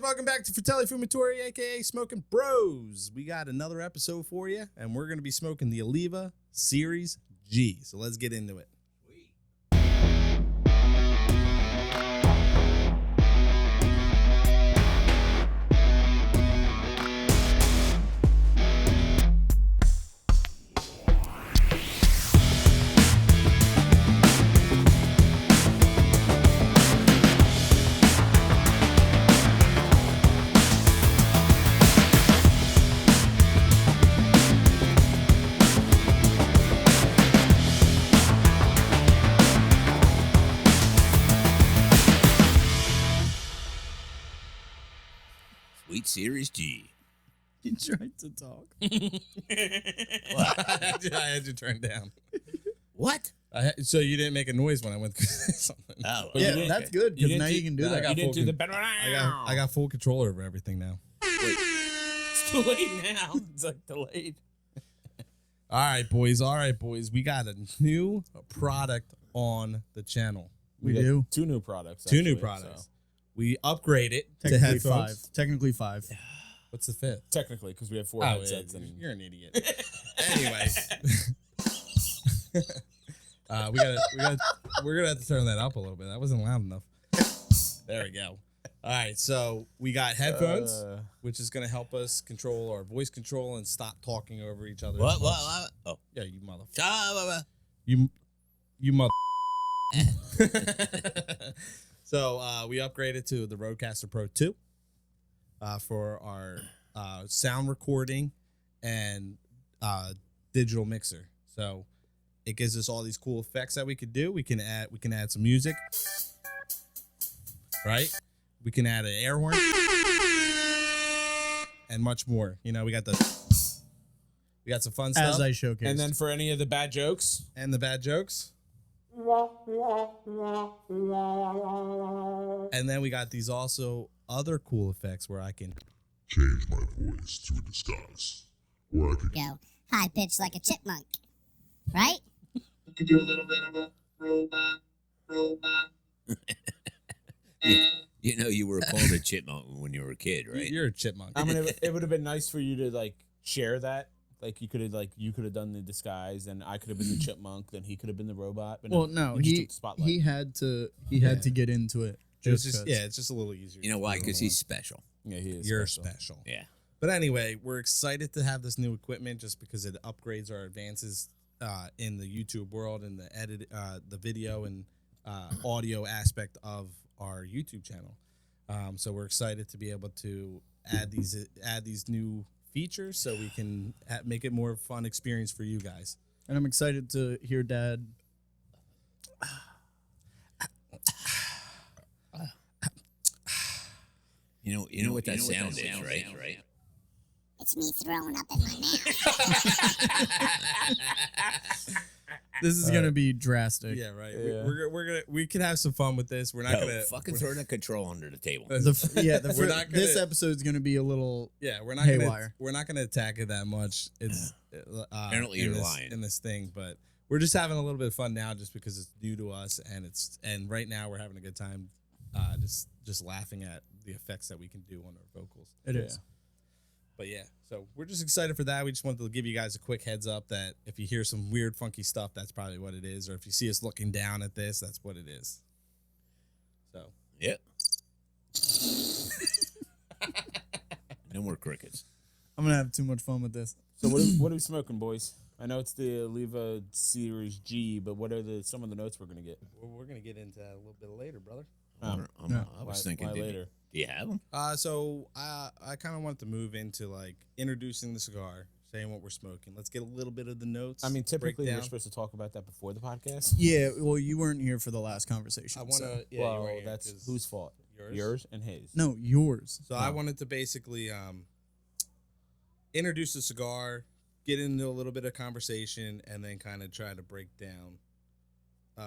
welcome back to Fratelli Fumatori, a.k.a. Smoking Bros. We got another episode for you, and we're going to be smoking the Oliva Serie G. So let's get into it. Serie G. You tried to talk. I had you turn down. What? So you didn't make a noise when I went through something. Oh, yeah, that's good because now you can do that. You didn't do the I got full control over everything now. Wait. It's too late now. It's like delayed. All right, boys. We got a new product on the channel. We do. Two new products. Two new products. So. We upgraded to headphones. Technically five. What's the fifth? Technically, because we have four headsets. Yeah, you're an idiot. Anyways, we're gonna have to turn that up a little bit. That wasn't loud enough. There we go. All right, so we got headphones, which is gonna help us control our voice control and stop talking over each other. What? Oh, yeah, you mother. You mother. So we upgraded to the Rodecaster Pro 2 for our sound recording and digital mixer. So it gives us all these cool effects that we could do. We can add some music, right? We can add an air horn and much more. You know, we got some fun stuff. As I showcased. And then for any of the bad jokes. And then we got these also other cool effects where I can change my voice to a disguise. Or I could go high pitched like a chipmunk, right? I could do a little bit of a robot. You know, you were called a chipmunk when you were a kid, right? You're a chipmunk. I mean, it would have been nice for you to like share that. Like you could have done the disguise, and I could have been the chipmunk, then he could have been the robot. But well, no, he had to get into it. It's just a little easier. You know why? Because he's special. Yeah, he is. You're special. Yeah. But anyway, we're excited to have this new equipment just because it upgrades our advances in the YouTube world and the video and audio aspect of our YouTube channel. So we're excited to be able to add these new features so we can make it more fun experience for you guys. And I'm excited to hear Dad. You know what that sound is, right? It's me throwing up in my mouth. This is gonna be drastic. Yeah, right. Yeah. We can have some fun with this. We're not gonna throw the control under the table. This episode's gonna be a little haywire. We're not gonna attack it that much. It's apparently you're lying in this thing, but we're just having a little bit of fun now, just because it's new to us, and right now we're having a good time, just laughing at the effects that we can do on our vocals. It is. But yeah, so we're just excited for that. We just wanted to give you guys a quick heads up that if you hear some weird, funky stuff, that's probably what it is. Or if you see us looking down at this, that's what it is. So. Yep. No more crickets. I'm going to have too much fun with this. So what are we smoking, boys? I know it's the Oliva Serie G, but what are some of the notes we're going to get? We're going to get into that a little bit later, brother. I was thinking, later. Do you have them? So I kind of wanted to move into like introducing the cigar, saying what we're smoking. Let's get a little bit of the notes. I mean, typically we're supposed to talk about that before the podcast. Yeah, well, you weren't here for the last conversation. I want to. So. Yeah, well, that's whose fault? Yours and his. No, yours. So I wanted to basically introduce the cigar, get into a little bit of conversation, and then kind of try to break down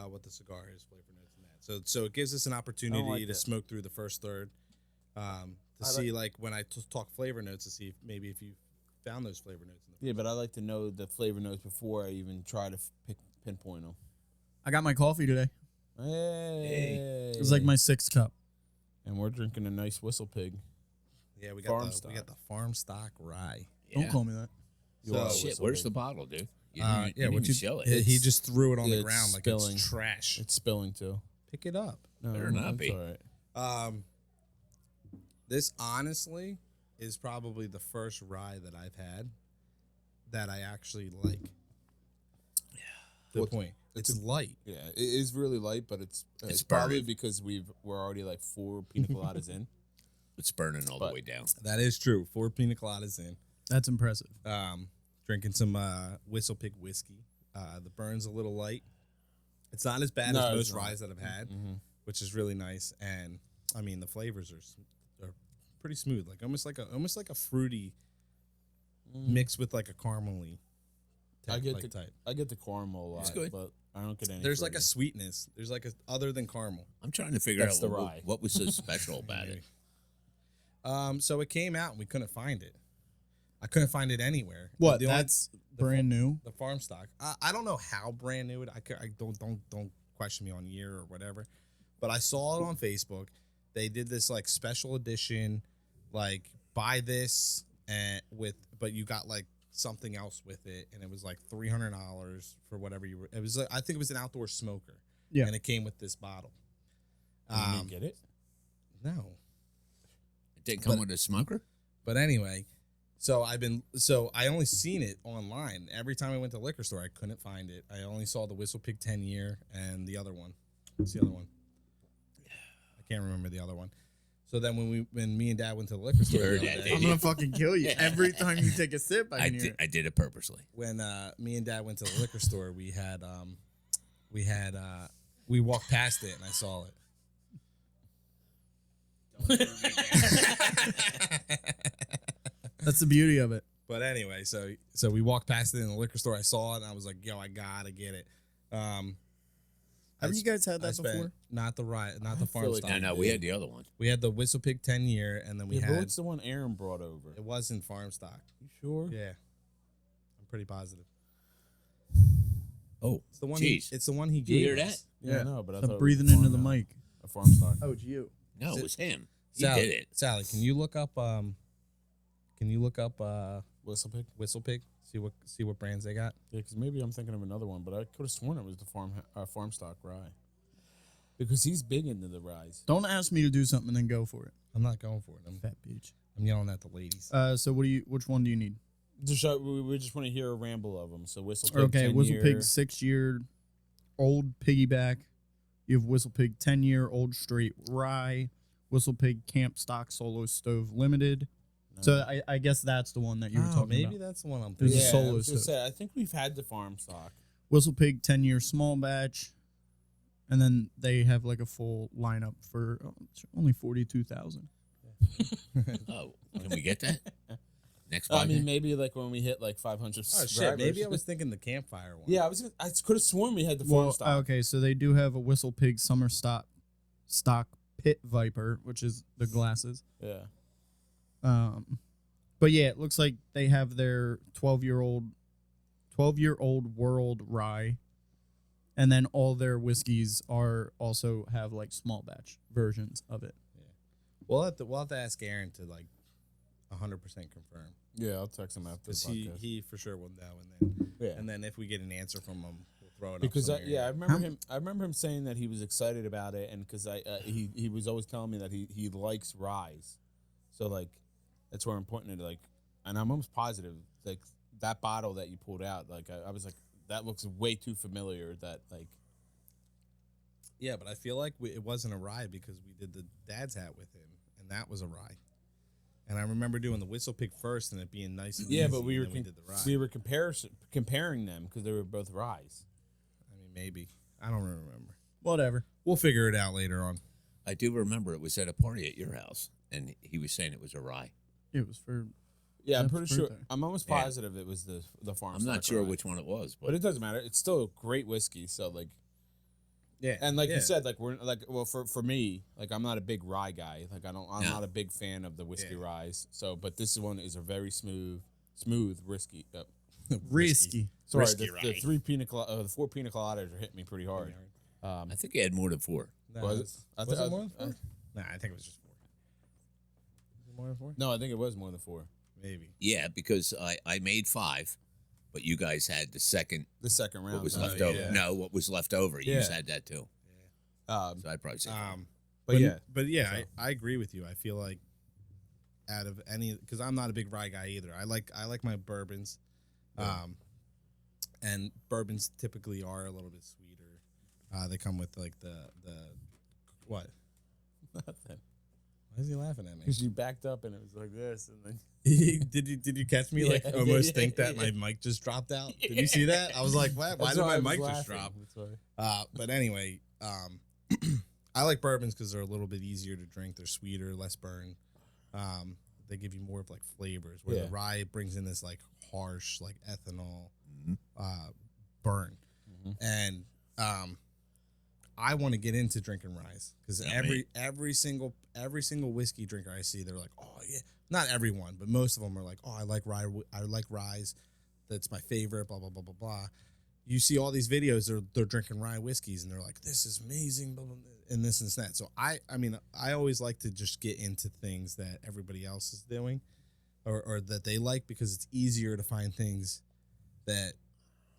what the cigar is, flavor notes, and that. So it gives us an opportunity to smoke through the first third. To see like when I talk flavor notes, to see if you found those flavor notes. Yeah, but I like to know the flavor notes before I even try to pinpoint them. I got my coffee today. Hey. It was like my 6th cup. And we're drinking a nice Whistle Pig. Yeah, we Farm got stock. we got the farm stock rye. Don't Yeah. call me that. So, Shit, where's the bottle, dude? You yeah, didn't even what you show it. He just threw it on the it's ground like spilling. it's trash. It's spilling too. Pick it up. No, Better not it's be. all right. This honestly is probably the first rye that I've had that I actually like. Yeah. Good point. It's light. Yeah, it is really light, but it's probably burning. because we're already like 4 pina coladas in. It's burning all the But- way down. That is true. 4 pina coladas in. That's impressive. Drinking some Whistle Pig whiskey. The burn's a little light. It's not as bad No, as it's most not. ryes that I've had, Mm-hmm. which is really nice. And I mean, the flavors are pretty smooth, like almost like a fruity mix with like a caramely. I get type. I get the caramel a lot, It's good. but I don't get any. There's like a fruity. sweetness. There's like a other than caramel. I'm trying to figure That's out the what, rye. what was so special about it. So it came out and we couldn't find it. I couldn't find it anywhere. What? The only- That's brand new. the farm stock. I don't know how brand new it. I don't question me on year or whatever. But I saw it on Facebook. They did this like special edition, like buy this and but you got like something else with it, and it was like $300 for whatever you were. It was like, I think it was an outdoor smoker. Yeah. And it came with this bottle. You didn't get it? No. It didn't come with a smoker? But anyway, so I only seen it online. Every time I went to the liquor store, I couldn't find it. I only saw the Whistle Pig 10 year and the other one. What's the other one? I can't remember the other one. So then when me and Dad went to the liquor store, heard the other that, day, I'm gonna fucking kill you every time you take a sip. I can hear it. I did it purposely. when me and Dad went to the liquor store, we walked past it and I saw it. That's the beauty of it. But anyway, so we walked past it in the liquor store. I saw it and I was like, "Yo, I gotta get it." Have you guys had that before? Not the rye, not the farm feel like stock. No, we had the other one. We had the Whistle Pig 10 year, and then we Yeah, but had what's the one Aaron brought over? it wasn't farm stock. You sure? Yeah, I'm pretty positive. Oh, It's the one. jeez. It's the one he You gave hear us. that? Yeah, no, but I Stop thought it breathing was into the farm, mic. A farm stock. Oh, it's you. No, Is it was him. He Sally, did it. Sally, can you look up Whistle Pig? Whistle Pig? See what brands they got. Yeah, because maybe I'm thinking of another one, but I could have sworn it was the farm stock rye. Because he's big into the ryes. Don't ask me to do something and then go for it. I'm not going for it. I'm Fat bitch. yelling at the ladies. So which one do you need? We just want to hear a ramble of them. So Whistle Pig. Okay, 10 Whistle year. Pig 6-year old piggyback. You have Whistle Pig 10-year old straight rye. Whistle Pig Camp Stock Solo Stove Limited. So I guess that's the one that you were talking maybe about. that's the one I'm There's thinking. a Yeah, solo I was gonna stove. say, I think we've had the farm stock. Whistle Pig 10-year small batch. And then they have like a full lineup for only 42,000. Oh, can we get that? Next I podcast? mean, maybe like when we hit like 500 Oh shit! subscribers. Maybe I was thinking the campfire one. Yeah, I could have sworn we had the farm Well, stock. okay, so they do have a Whistle Pig Summer Stock Pit Viper, which is the glasses. Yeah. But yeah, it looks like they have their 12-year-old World Rye, and then all their whiskeys also have like small batch versions of it. we'll have to ask Aaron to like 100% confirm Yeah, I'll text him after the because podcast. he for sure will know, Yeah. and then if we get an answer from him, we'll throw it Because up. I remember him saying that he was excited about it, and because he was always telling me that he likes ryes, so like that's where I'm pointing it. Like, and I'm almost positive like that bottle that you pulled out, like I was like, that looks way too familiar. That like, Yeah, but I feel like it wasn't a rye because we did the dad's hat with him, and that was a rye. And I remember doing the Whistle Pig first, and it being nice. And yeah, easy, but we and were then did the rye. we were comparing them because they were both ryes. I mean, maybe I don't remember. Whatever. We'll figure it out later on. I do remember it was at a party at your house, and he was saying it was a rye. It was for Yeah, I'm That's pretty sure. birthday. I'm almost Yeah. positive it was the farm. I'm not stock sure rye. which one it was, But it doesn't matter. It's still a great whiskey. So like, Yeah, and like yeah. you said, like we're like, well, for me, like I'm not a big rye guy. Like I'm No. not a big fan of the whiskey Yeah. ryes. So, but this one is a very smooth risky. risky. Sorry, Risky the rye. 4 pina coladas are hitting me pretty hard. I think he had more than 4. No, Was was it? it more than 4? Nah, I think it was just 4. more than 4? No, I think it was more than 4. Maybe. Yeah, because I made 5, but you guys had the second. The second round. What was Oh, left over? yeah. No, what was left over? You Yeah. just had that too. Um, So I'd probably say. 5. but yeah, so. I agree with you. I feel like out of any, because I'm not a big rye guy either. I like my bourbons, and bourbons typically are a little bit sweeter. They come with like the what? nothing. Why is he laughing at me? Because you backed up and it was like this, and then did you catch me like Yeah, almost yeah, think that yeah. my mic just dropped out? Did you see that? I was like, what? Why That's did why I my was mic just laughing. drop? That's why. But anyway, I like bourbons because they're a little bit easier to drink. They're sweeter, less burn. They give you more of like flavors. Where Yeah. the rye brings in this like harsh, like ethanol Mhm. burn. Mhm. And I want to get into drinking ryes because Yeah, every single whiskey drinker I see, they're like, oh yeah, not everyone, but most of them are like, oh, I like rye. I like ryes. That's my favorite. Blah blah blah blah blah. You see all these videos, they're drinking rye whiskeys, and they're like, this is amazing, blah, blah, blah, and this and that. So I mean, I always like to just get into things that everybody else is doing, or that they like, because it's easier to find things that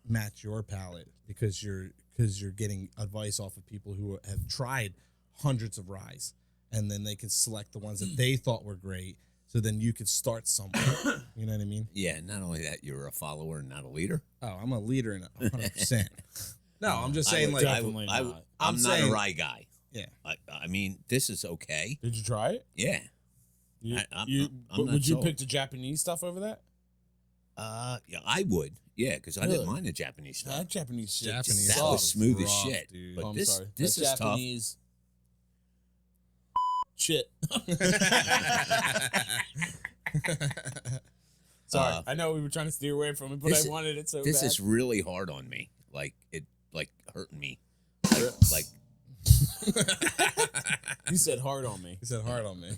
match your palate because you're getting advice off of people who have tried hundreds of ryes, and then they can select the ones that they thought were great. So then you could start somewhere. You know what I mean? Yeah. Not only that, you're a follower and not a leader. Oh, I'm a leader in 100%. No, I'm just I saying, would- like, Definitely I, not. I'm not saying- a rye guy. yeah. I mean, this is okay. Did you try it? Yeah. You, I'm but not would you sold. pick the Japanese stuff over that? Yeah, I would. Yeah, because I Really? didn't mind the Japanese stuff. That Japanese shit. Japanese that stuff was is smooth as rough, shit. dude. But I'm this sorry. this That is Japanese shit. Sorry, Uh, I know we were trying to steer away from it, but this I is- wanted it so tough. This bad. is really hard on me. Like it, like hurting me. Like You said hard on me. He said hard on me.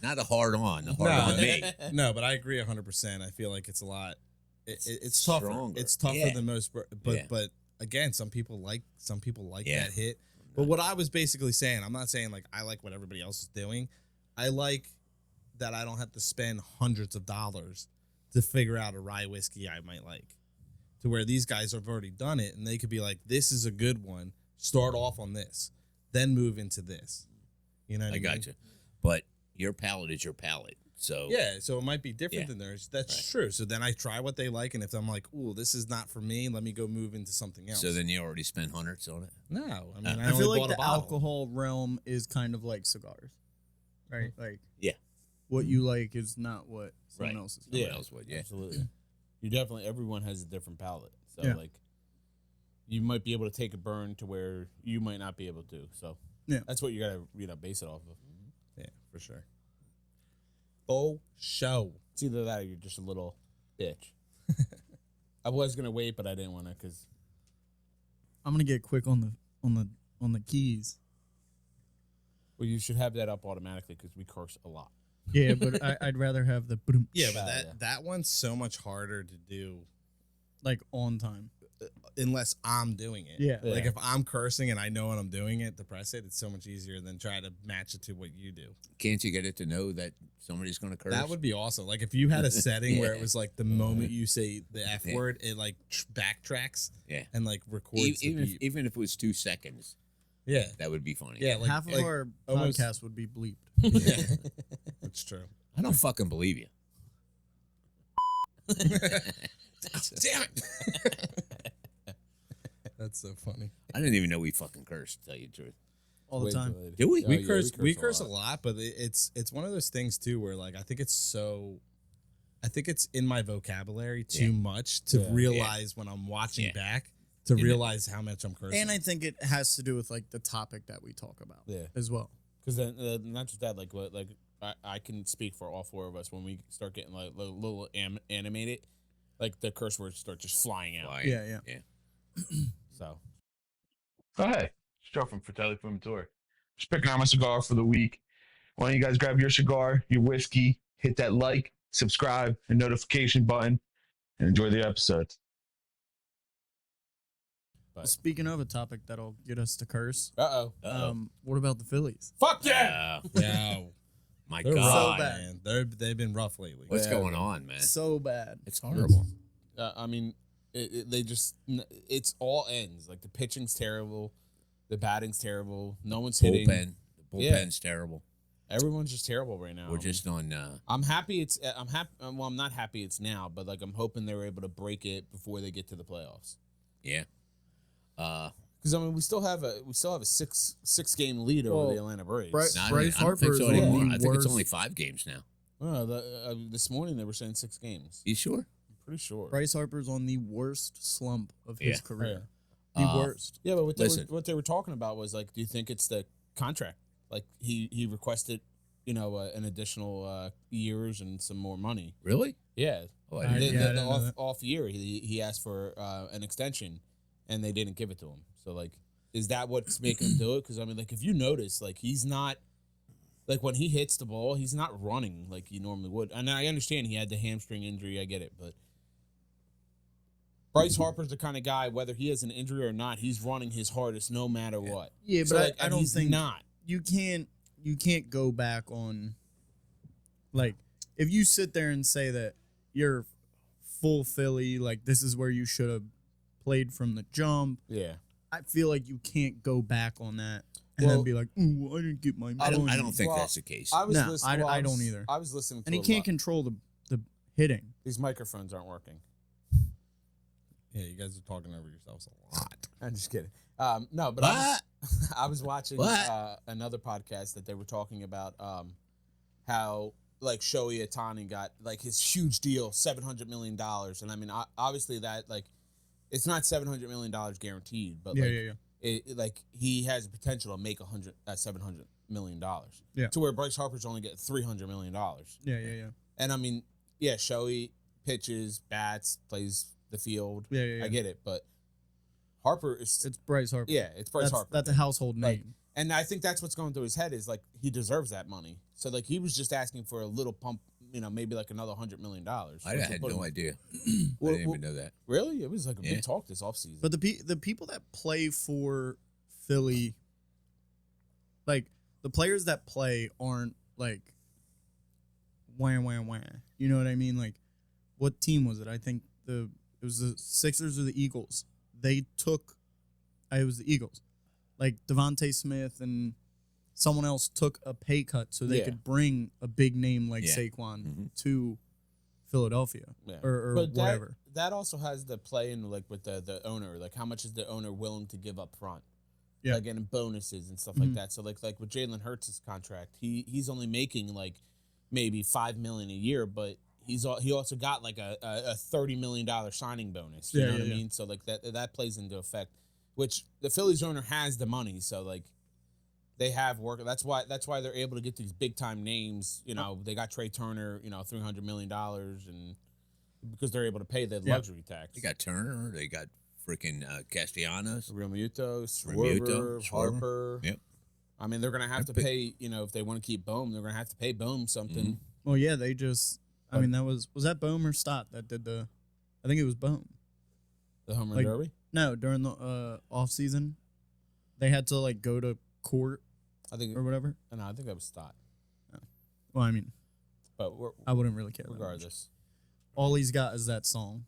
not a hard on, a hard on me. No, but I agree 100%. I feel like it's a lot. It's tougher. Stronger. It's tougher Yeah. than most. But Yeah. but again, some people like Yeah. that hit. But what I was basically saying, I'm not saying like I like what everybody else is doing. I like that I don't have to spend hundreds of dollars to figure out a rye whiskey I might like. To where these guys have already done it, and they could be like, "This is a good one. Start off on this, then move into this." You know what I I mean? got you. But your palate is your palate. So Yeah, so it might be different Yeah. than theirs. That's Right. true. So then I try what they like, and if I'm like, "Ooh, this is not for me," let me go move into something else. So then you already spent hundreds on it. no, I mean, I I, I only feel like bought a the bottle. alcohol realm is kind of like cigars, right? Like, Yeah. what you like is not what someone Right. else is. Someone Yeah. else would. Yeah. Absolutely. You definitely. Everyone has a different palate, so Yeah. like, you might be able to take a burn to where you might not be able to. So Yeah. that's what you gotta base it off of. Yeah, for sure. Full show. It's either that or you're just a little bitch. I was gonna wait, but I didn't want to because I'm gonna get quick on the keys. well, you should have that up automatically because we curse a lot. Yeah, but I'd rather have the boom, Yeah, but Yeah. that one's so much harder to do like on time. unless I'm doing it. Yeah. Like if I'm cursing and I know when I'm doing it to press it, it's so much easier than try to match it to what you do. Can't you get it to know that somebody's going to curse? That would be awesome. Like if you had a setting where it Yeah. was like the moment you say the F Yeah. word, it like backtracks Yeah. and like records the even beep. even if it was 2 seconds, Yeah. that would be funny. Yeah, like Half of like, our almost- podcast would be bleeped. Yeah. That's true. I don't fucking believe you. Damn it. That's so funny. I didn't even know we fucking cursed. To tell you the truth, All the Wait time. till later. do we? Oh, We yeah, curse we a curse a lot. lot, but it's one of those things too where like I think it's in my vocabulary too Yeah. much to Yeah. realize when I'm watching Yeah. back to In it. realize how much I'm cursing. And I think it has to do with like the topic that we talk about Yeah, as well. because then not just that, like what, like I can speak for all four of us when we start getting like a little animated, like the curse words start just flying out. Flying. Yeah. So Oh, hey, it's Joe from Fratelli Fumatore. Just picking out my cigar for the week. Why don't you guys grab your cigar, your whiskey, hit that like, subscribe, and notification button, and enjoy the episode. But- Speaking of a topic that'll get us to curse, Uh-oh. Uh-oh. what about the Phillies? Fuck yeah! Yo. My They're God. rough, man. They've been rough lately. What's Yeah. going on, man? So bad. It's horrible. I mean, it's all ends. Like the pitching's terrible, the batting's terrible. No one's hitting. The bullpen's terrible. Everyone's just terrible right now. We're just on. I'm happy. I'm happy. Well, I'm not happy it's now, but like I'm hoping they were able to break it before they get to the playoffs. Yeah. Because I mean, we still have a 6 game lead over the Atlanta Braves. Bryce I Bryce don't think Harper is so on anymore. the I think it's worst. only 5 games now. Well, this morning they were saying 6 games. You sure? I'm pretty sure. Bryce Harper's on the worst slump of his Yeah. career. Yeah. The worst. Yeah, but what they were talking about was like, do you think it's the contract? Like he requested, an additional years and some more money. Really? Yeah. Oh, I The didn't know that. off year, he asked for an extension, and they didn't give it to him. So like, is that what's making him do it? Because I mean, like if you notice, like he's not, like when he hits the ball, he's not running like he normally would. And I understand he had the hamstring injury, I get it, but Bryce Harper's the kind of guy, whether he has an injury or not, he's running his hardest no matter what. Yeah, So, but like, I and don't he's think not. you can't go back on, like, if you sit there and say that you're full Philly, like this is where you should have played from the jump. Yeah. I feel like you can't go back on that and Well, then be like, "Ooh, I didn't get my I money." don't think Well, that's the case. I was No, listening. I don't either. I was listening to And he a can't lot. control the hitting. These microphones aren't working. Yeah, you guys are talking over yourselves a lot. I'm just kidding. No, but I was watching What? another podcast that they were talking about how like Shohei Ohtani got like his huge deal, $700 million, and I mean obviously that like it's not $700 million guaranteed, but Yeah. like he has the potential to make $700 million. Yeah. To where Bryce Harper's only getting $300 million. Yeah. And I mean, yeah, Shohei pitches, bats, plays the field. Yeah. I get it, but Harper is It's Bryce Harper. it's Bryce Harper. That's a household name. Like, and I think that's what's going through his head is like he deserves that money. So like he was just asking for a little pump, maybe like another $100 million. I had no idea. I Well, didn't even know that. Really? It was like a Yeah. big talk this offseason. But the people that play for Philly, like the players that play aren't like wham. You know what I mean? Like, what team was it? I think it was the Sixers or the Eagles. They took, it was the Eagles. Like Devontae Smith and someone else took a pay cut so they Yeah. could bring a big name like Yeah. Saquon Mhm. to Philadelphia Yeah. or But whatever. That also has the play in like with the owner. Like how much is the owner willing to give up front? Yeah. Like and bonuses and stuff Mhm. like that. So like with Jalen Hurts' contract, he's only making like maybe $5 million a year, but he also got like a $30 million signing bonus. You know what I mean? So like that plays into effect, which the Phillies owner has the money. So like they have work. That's why they're able to get these big time names. They got Trey Turner, $300 million, and because they're able to pay the luxury tax. They got Turner. They got freaking Castellanos. Real Muto, Realmuto, Schwarber, Harper. Yep. I mean, they're gonna have to pay. If they want to keep Bohm, they're gonna have to pay Bohm something. Well, yeah, they just. I mean, was that Bohm or Stott that did the? I think it was Bohm. The home run Like- derby. No, during the off season, they had to like go to court I think. or whatever. No, I think that was Stott. Well, I mean, But I wouldn't really care. that much. regardless, All he's got is that song,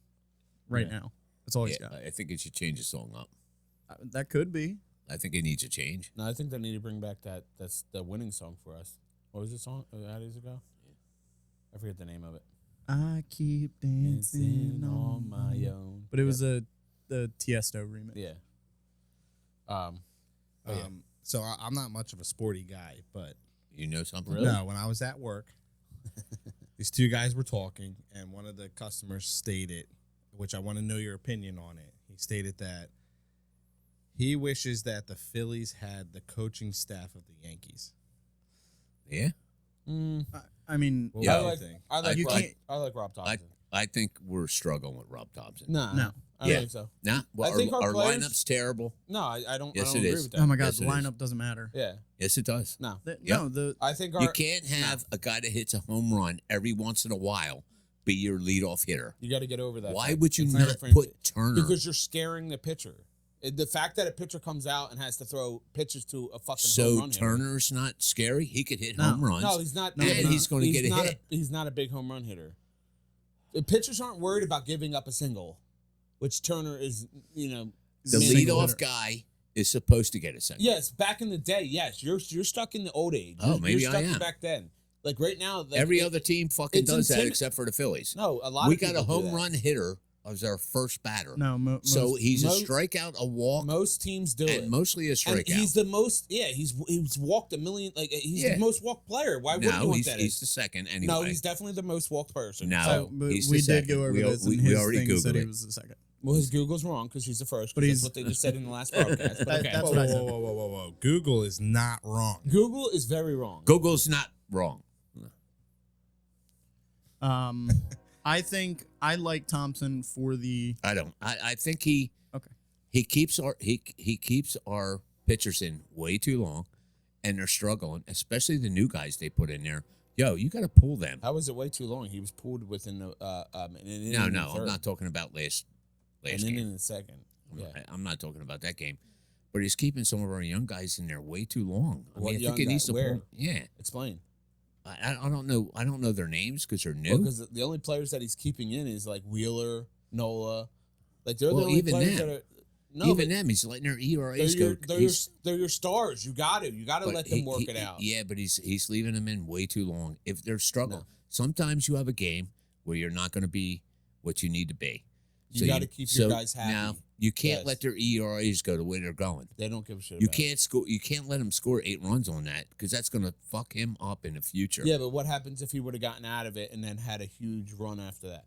right Yeah. now. That's all he's Yeah, got. I think it should change the song up. That could be. I think it needs a change. no, I think they need to bring back that's the winning song for us. What was the song? How days ago? I forget the name of it. I keep dancing on my own. own. But it was the Tiesto remix. Yeah. Oh, yeah. So I'm not much of a sporty guy, but You know something? Really? no, when I was at work, these two guys were talking, and one of the customers stated, which I want to know your opinion on it. He stated that he wishes that the Phillies had the coaching staff of the Yankees. Yeah. I mean, What Yeah. do I you like. think? I like. You Rob, can't- I like Rob Thompson. I think we're struggling with Rob Thompson. Nah, No. I don't Yeah. think so. Nah, well, I think our our players- lineup's terrible. No, I don't. Yes, I don't it agree is. with that. oh my God, Yes, the it is. lineup doesn't matter. Yeah. Yes, it does. No. No, I think our. You can't have a guy that hits a home run every once in a while be your leadoff hitter. You got to get over that. Why fact. would you It's not different put Turner? Because you're scaring the pitcher. The fact that a pitcher comes out and has to throw pitches to a fucking home So run Turner's not scary. He could hit No. home runs. hitter. No, he's not. and he's going to get a hit. He's not a big home run hitter. The pitchers aren't worried about giving up a single, which Turner is. The Single leadoff hitter. guy is supposed to get a single. Yes, back in the day, yes, you're stuck in the old age. Oh, You're maybe stuck I am. back then. Like right now, like, Every other team fucking it's does that intimi- except for the Phillies. No, a lot. We of got a people do home that. run hitter as our first batter. No, So he's a most- strikeout, a walk, Most teams do it. and mostly a And strikeout. he's the most. Yeah, he's walked a million. Like he's Yeah. the most walked player. Why wouldn't you no, want he's, that? he's the second anyway. No, he's definitely the most walked person. No. So, but he's we the did second. go over We- this, we- and we his already thing said Googled he it. was the second. well, his Google's wrong because he's the first. But But he's- that's what they just said in the last broadcast. But okay. That's Whoa, what I whoa, said. whoa, whoa, whoa, whoa. Google is not wrong. Google is very wrong. Google's not wrong. I think I like Thompson for the. I don't. I think he Okay. he keeps our pitchers in way too long, and they're struggling, especially the new guys they put in there. Yo, you got to pull them. How was it way too long? He was pulled within the an inning. No, in no, the I'm third. not talking about last An inning game. in the second. Yeah. I'm not talking about that game. But he's keeping some of our young guys in there way too long. I What mean, I young think he needs guy? to Where? pull. Yeah, Explain. I don't know. I don't know their names because they're new. Because the only players that he's keeping in is like Wheeler, Nola. Like they're Well, the only even players them. that are. No, Even but them, he's letting their they're ERAs your, go. they're your stars. You got to but let them work it out. Yeah, but he's leaving them in way too long. If they're struggling, No. sometimes you have a game where you're not going to be what you need to be. You got to keep your guys happy. Now you can't Yes. let their ERAs go the way they're going. They don't give a shit. You about can't score. You can't let him score 8 runs on that because that's going to fuck him up in the future. It. Yeah, but what happens if he would have gotten out of it and then had a huge run after that?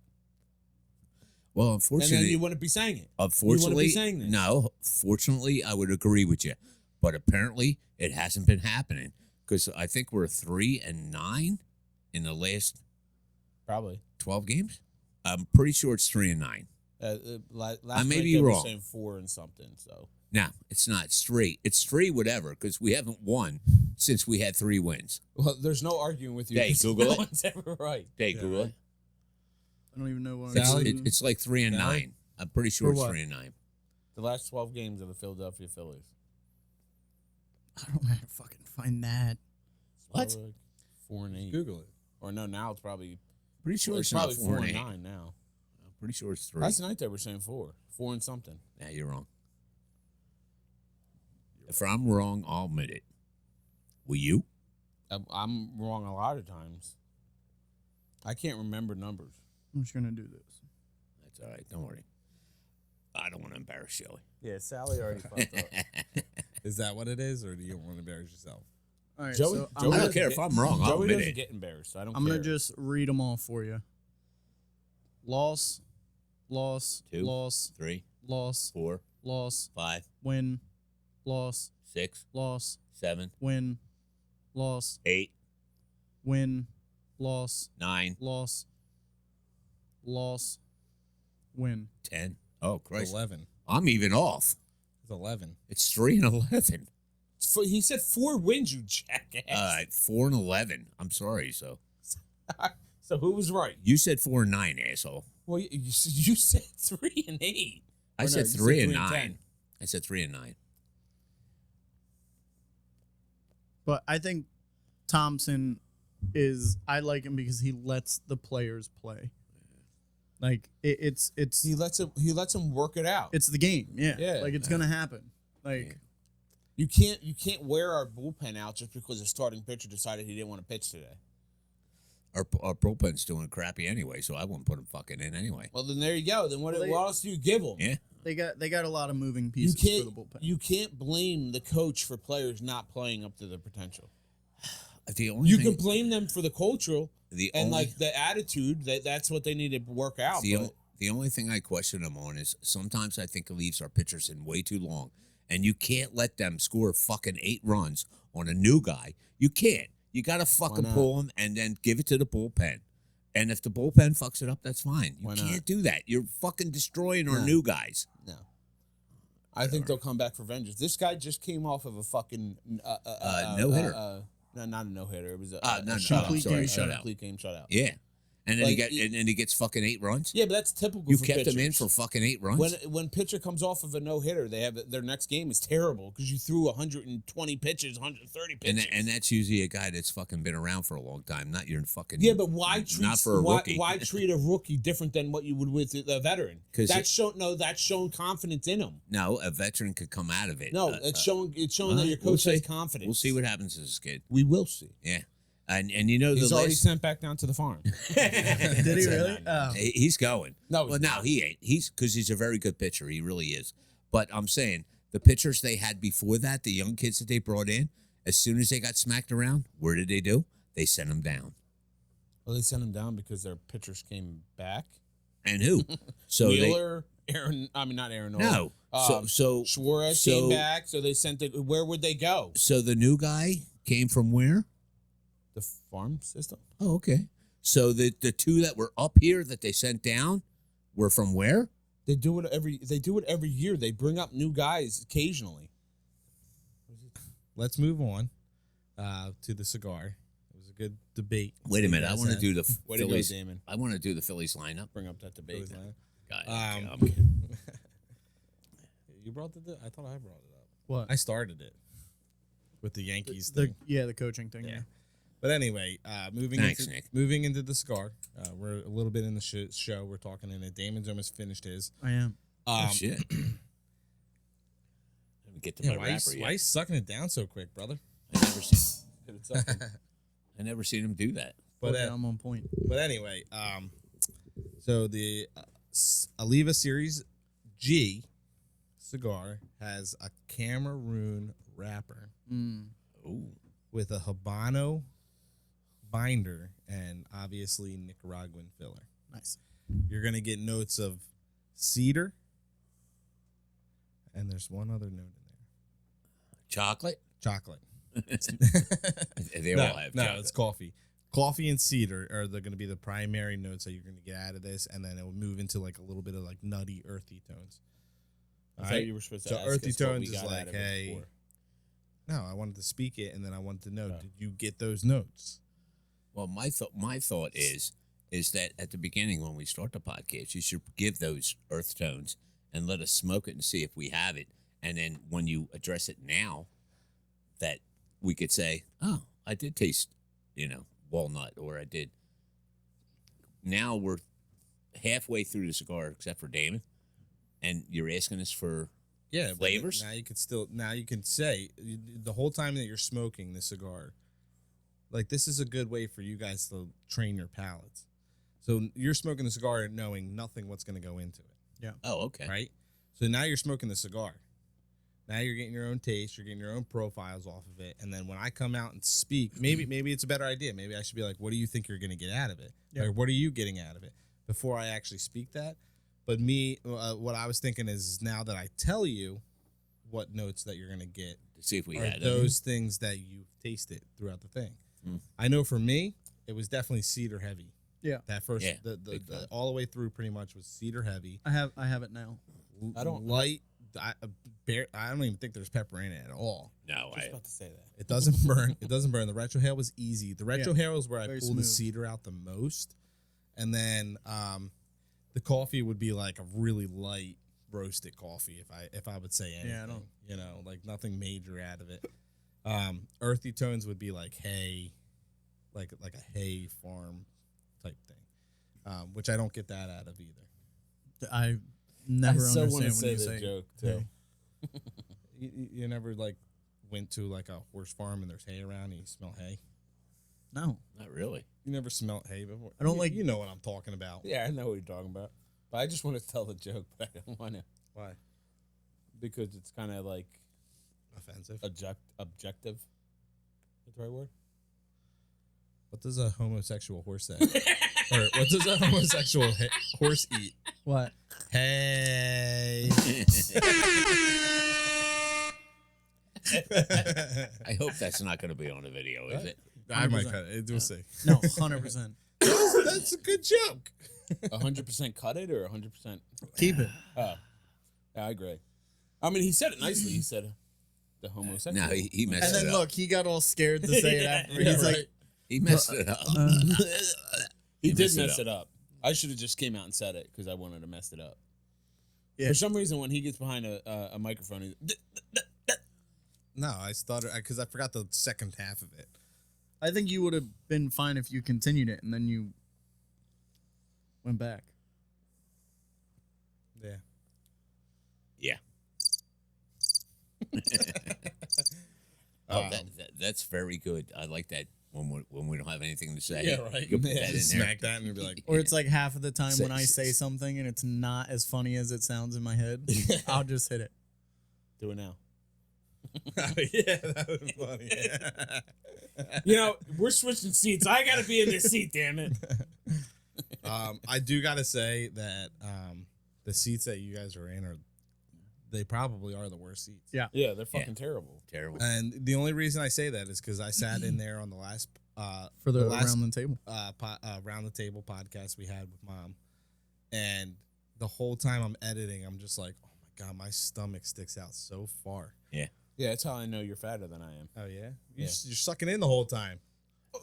Well, And unfortunately, then you wouldn't be saying it. unfortunately, saying this. no. Fortunately, I would agree with you, but apparently, it hasn't been happening because I think we're 3-9 in the last Probably. 12 games. I'm pretty sure it's 3-9. Last I may night be they were wrong. saying 4 and something. So No, it's not straight. It's 3 whatever because we haven't won since we had 3 wins. well, there's no arguing with you. Hey, 'cause Google no it. one's ever right. Hey, Yeah, Google right. it. I don't even know what It's, Sally? it's like 3-9. Sally? I'm pretty sure For it's what? 3-9. The last 12 games of the Philadelphia Phillies. I don't know how to fucking find that. What? So, like, 4 and 8. Google it. Or no, now it's probably Pretty sure it's it's not probably 4 4 and and 8. 9 now. I'm pretty sure it's 3. Last night they were saying 4 and something. Nah, you're wrong. If I'm wrong, I'll admit it. Will you? I'm wrong a lot of times. I can't remember numbers. I'm just gonna do this. That's all right. Don't worry. I don't want to embarrass Joey. Yeah, Sally already fucked up. Is that what it is, or do you want to embarrass yourself? All right, Joey, so I don't doesn't care if I'm wrong. I'll Joey admit doesn't it. get embarrassed. So I don't I'm care. gonna just read them all for you. Loss, loss, 2, loss, 3, loss, 4, loss, 5, win, loss, 6, loss, 7, win, loss, 8, win, loss, 9, loss, loss, win. 10. Oh, Christ. 11. I'm even off. It's 11. It's 3 and 11. He said 4 wins, you jackass. All right, 4 and 11. I'm sorry. So So who was right? you said 4 and 9, asshole. Well, you said 3 and 8. I Or no, said you 3 and 3 and 9. 10. I said 3 and 9. But I think Thompson is. I like him because he lets the players play. Like it's He lets him work it out. it's the game. Yeah, Yeah. Like it's gonna happen. Like You can't wear our bullpen out just because a starting pitcher decided he didn't want to pitch today. Our bullpen's doing crappy anyway, so I wouldn't put him fucking in anyway. Well, then there you go. Then what, Well, what else do you give them? Yeah. they got a lot of moving You pieces can't for the bullpen. you can't blame the coach for players not playing up to their potential. The only You thing, can blame them for the cultural the and only, like the attitude. That's what they need to work out. the, but the only thing I question him on is sometimes I think he leaves our pitchers in way too long, and you can't let them score fucking 8 runs on a new guy. You can't. You got to fucking not? pull him and then give it to the bullpen. And if the bullpen fucks it up, that's fine. You Why can't not? do that. You're fucking destroying our No. new guys. no, I think they'll come back for vengeance. This guy just came off of a fucking no-hitter. no, not a no hitter. It was a No, shutout. complete sorry, game shutout. Complete game shutout. Yeah. And then Like, he gets fucking 8 runs. Yeah, but that's typical. You for kept him in pitchers. for fucking 8 runs. When pitcher comes off of a no hitter, they have their next game is terrible because you threw 120 pitches, 130 pitches. And that's usually a guy that's fucking been around for a long time, not your fucking. Yeah, but why treat not for a rookie? Why treat a rookie different than what you would with a veteran? 'Cause That's shown confidence in him. No, a veteran could come out of it. No, it's showing that your we'll coach has see. confidence. We'll see what happens to this kid. We will see. Yeah, and you know He's the already last, sent back down to the farm. Did he really? Oh. he's going. No, Well, no, he ain't. He's because he's a very good pitcher. He really is. But I'm saying the pitchers they had before that, the young kids that they brought in, as soon as they got smacked around, where did they do? They sent them down. Well, they sent him down because their pitchers came back. And who? So Wheeler, Aaron. I mean, not Aaron. they no. So Suarez so- came back, so they sent it. Where would they go? so the new guy came from where? The farm system. Oh, okay. So the 2 that were up here that they sent down were from where? They do it every year. They bring up new guys occasionally. Let's move on to the cigar. It was a good debate. Wait a minute. I want to do the Way to go, Phillies. Damon. I want to do the Phillies lineup. Bring up that debate. God, Um, I'm kidding. You brought I thought I brought it up. What? I started it with the Yankees The thing. the coaching thing. Yeah. Yeah. But anyway, Thanks, Nick. moving into the cigar. We're a little bit in the show. We're talking in it. Damon's almost finished his. I am. Oh, shit. Let me get to Yeah, my why, rapper you, yet. why you sucking it down so quick, brother? I never seen him do that. But Okay, I'm on point. But anyway, so the Oliva Serie G cigar has a Cameroon wrapper Mm. Ooh. with a Habano binder and obviously Nicaraguan filler. Nice. You're gonna get notes of cedar, and there's one other note in there: Chocolate? chocolate. They all have chocolate. It's coffee. Coffee and cedar are going to be the primary notes that you're going to get out of this, and then it will move into like a little bit of like nutty, earthy tones. I All thought right? you were supposed to So ask earthy us what tones we is got like, out of it hey, before. no, I wanted to speak it, and then I wanted to know, Oh. did you get those notes? Well, my thought is that at the beginning when we start the podcast, you should give those earth tones and let us smoke it and see if we have it. And then when you address it now, that we could say, oh, I did taste, walnut, or I did. Now we're halfway through the cigar, except for Damon, and you're asking us for Yeah, but flavors? now you can say the whole time that you're smoking the cigar, like this is a good way for you guys to train your palates. So you're smoking the cigar and knowing nothing what's going to go into it, Oh, okay. right? So now you're smoking the cigar. Now you're getting your own taste, you're getting your own profiles off of it, and then when I come out and speak, maybe it's a better idea. Maybe I should be like, "What do you think you're going to get out of it? Yeah. Or what are you getting out of it?" Before I actually speak that. But what I was thinking is now that I tell you what notes that you're going to get, To see if we are had it. those things that you've tasted throughout the thing. Mm. I know for me, it was definitely cedar heavy. Yeah. That first, Yeah, the big fan. all the way through pretty much was cedar heavy. I have it now. I don't- light. I don't even think there's pepper in it at all. No, I was I about to say that. It doesn't burn. It doesn't burn. The retrohale was easy. The retrohale is where I Very pulled the smooth. cedar out the most, and then the coffee would be like a really light roasted coffee if I would say anything. Yeah, I don't- like nothing major out of it. Earthy tones would be like hay, like a hay farm type thing, which I don't get that out of either. I never I so want understand to when you say say the joke too. hay. You never like went to like a horse farm and there's hay around and you smell hay. No. not really. You never smelled hay before. I don't like- You know what I'm talking about. Yeah, I know what you're talking about. But I just want to tell the joke, but I don't want to Why? because it's kind of like Offensive. objective. Is that the right word? What does a homosexual horse say? Or what does a homosexual horse eat? What? Hey. I hope that's not going to be on the video, is it? I might cut it. We'll see. No, 100%. That's a good joke. 100% cut it or 100%? Keep it. Oh, yeah, I agree. I mean, he said it nicely. He said the homosexual. No, he messed And then it up. look, he got all scared to say it after. Yeah, He's right. like, He messed it up. He You did messed it mess up. it up. I should have just came out and said it because I wanted to mess it up. Yeah. For some reason, when he gets behind a microphone, he's, No, I stuttered because I forgot the second half of it. I think you would have been fine if you continued it and then you went back. Yeah. Yeah. That's very good. I like that when we don't have anything to say. Yeah, right. You put Yeah, that in just there. smack that and you'll be like, Or it's like half of the time Say- when I say something and it's not as funny as it sounds in my head, I'll just hit it. do it now. yeah, that was funny. You know, we're switching seats. I got to be in this seat, damn it. I do gotta say that the seats that you guys are in they probably are the worst seats. Yeah. Yeah, they're fucking terrible. Terrible. And the only reason I say that is because I sat in there on the last For the last around the table. round the table podcast we had with Mom, and the whole time I'm editing, I'm just like, oh my god, my stomach sticks out so far. Yeah, that's how I know you're fatter than I am. Oh yeah, Yeah. You're sucking in the whole time.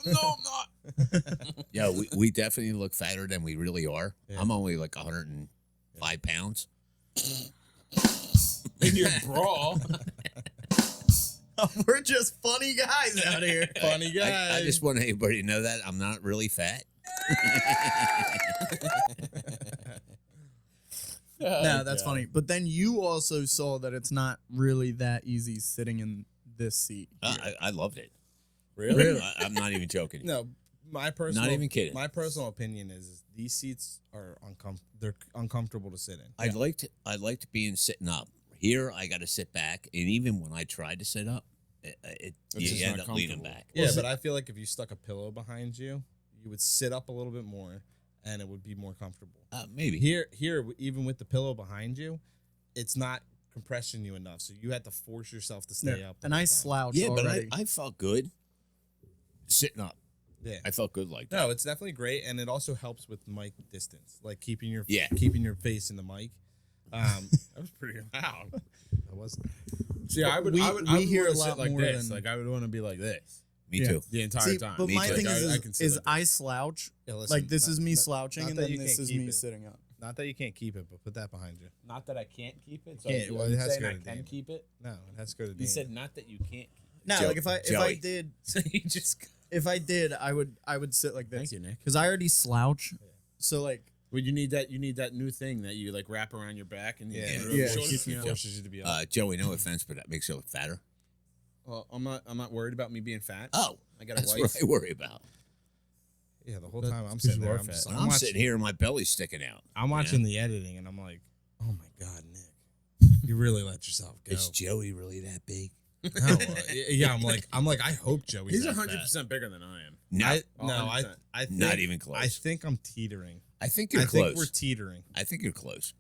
No, I'm not. Yeah, we definitely look fatter than we really are. Yeah. I'm only like 105 pounds. In your bra. We're just funny guys out here. Funny guy. I just want everybody to know that I'm not really fat. No, that's funny. But then you also saw that it's not really that easy sitting in this seat. I loved it. Really? I'm not even joking. No, my personal Not even kidding. My personal opinion is these seats are they're uncomfortable to sit in. I liked being sitting up. Here, I got to sit back, and even when I tried to sit up, It's you just end not up leaning comfortable. back. Yeah, but I feel like if you stuck a pillow behind you, you would sit up a little bit more, and it would be more comfortable. Maybe. Here, even with the pillow behind you, it's not compressing you enough, so you have to force yourself to stay up. the And whole I time. slouched Yeah, but already. I felt good sitting up. Yeah. I felt good like that. No, it's definitely great, and it also helps with mic distance, like keeping your face in the mic. That was pretty loud. That wasn't. See, I would We hear wanna a lot sit like more this. than- Like I would want to be like this Me Yeah. too. the entire See, time. but Me my too. thing Like, is, I can sit like I slouch. Yeah, listen, Like this is me not slouching, and that then you this can't is keep me it. sitting up. Not that you can't keep it, but put that behind you. Not that I can't keep it. So Can't, you well, are it has to saying go I to can Dan. keep it? No, it has to go to You Dan. said not that you can't. No, Joe- like if I Joey. did, So you just. if I did, I would sit like Thank this you, Nick. because I already slouch. So like, Well, you need that. You need that new thing that you like wrap around your back and yeah, Yeah. it Yeah. forces, Yeah. forces you to be up. Joey, no offense, but that makes you look fatter. Well, I'm not worried about me being fat. Oh, I got a that's wife. what I worry about. Yeah, the whole That's time I'm 'cause sitting you there, are I'm, fat. just, I'm, I'm watching, sitting here and my belly's sticking out. I'm you watching know? the editing, and I'm like, oh my god, Nick, you really let yourself go. Is Joey really that big? No, yeah, I'm like, I hope Joey's He's that 100% bigger than I am. No, I Oh, think, not even close. I think I'm teetering. I think you're I close. think we're teetering. I think you're close.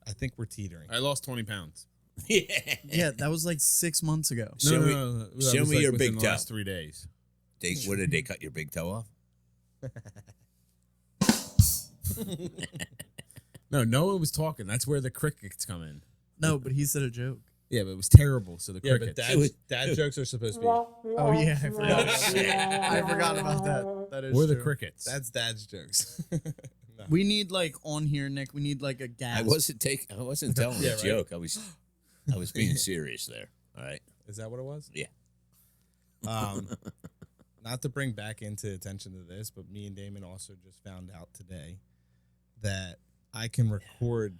I think we're teetering. I lost 20 pounds. yeah, that was like 6 months ago. Show me- That show was, me like, your within big the toe. last 3 days. What did they cut your big toe off? No one was talking. That's where the crickets come in. No, but he said a joke. Yeah, but it was terrible. So the Yeah, but crickets. dad jokes are supposed to be. Oh yeah, I forgot. About that. I forgot about that. That is Or the true. crickets. That's dad's jokes. No. We need like on here, Nick. We need like a gas. I wasn't telling Yeah, a right. joke. I was being serious there. All right. Is that what it was? Yeah. Not to bring back into attention to this, but me and Damon also just found out today that I can record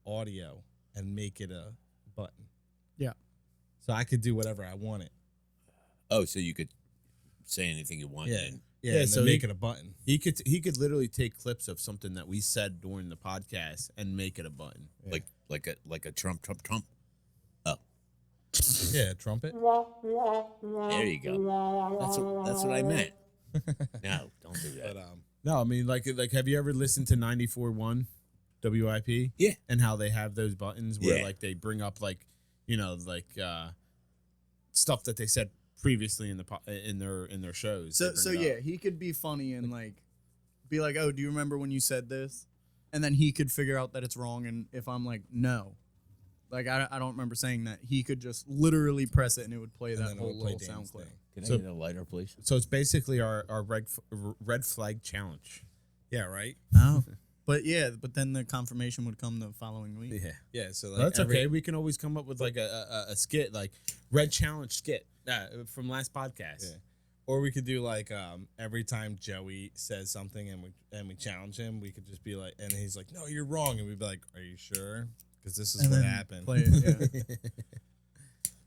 audio and make it a button. Yeah. So I could do whatever I wanted. Oh, so you could say anything you want. Yeah. And Yeah, Yeah, and so then he- make it a button. He could literally take clips of something that we said during the podcast and make it a button. Yeah. like a Trump. Yeah, trumpet. There you go. That's what I meant. No, don't do that. But No, I mean like have you ever listened to 94.1 WIP? Yeah. And how they have those buttons where Yeah. like they bring up like stuff that they said previously in their shows. They So bring it yeah, up. he could be funny and like be like, "Oh, do you remember when you said this?" And then he could figure out that it's wrong. And if I'm like, "No," like I don't remember saying that, he could just literally press it and it would play and that then whole it'll play little sound Dan's clip. thing. Can So- I get a lighter, please? So it's basically our red flag challenge. Yeah, right. Oh, but then the confirmation would come the following week. Yeah. Yeah, so like Well, that's every- okay. We can always come up with like a skit, like Red Challenge skit from last podcast. Yeah. Or we could do like every time Joey says something and we challenge him, we could just be like, and he's like, "No, you're wrong," and we'd be like, "Are you sure? Because this is And what then happened." play it, yeah.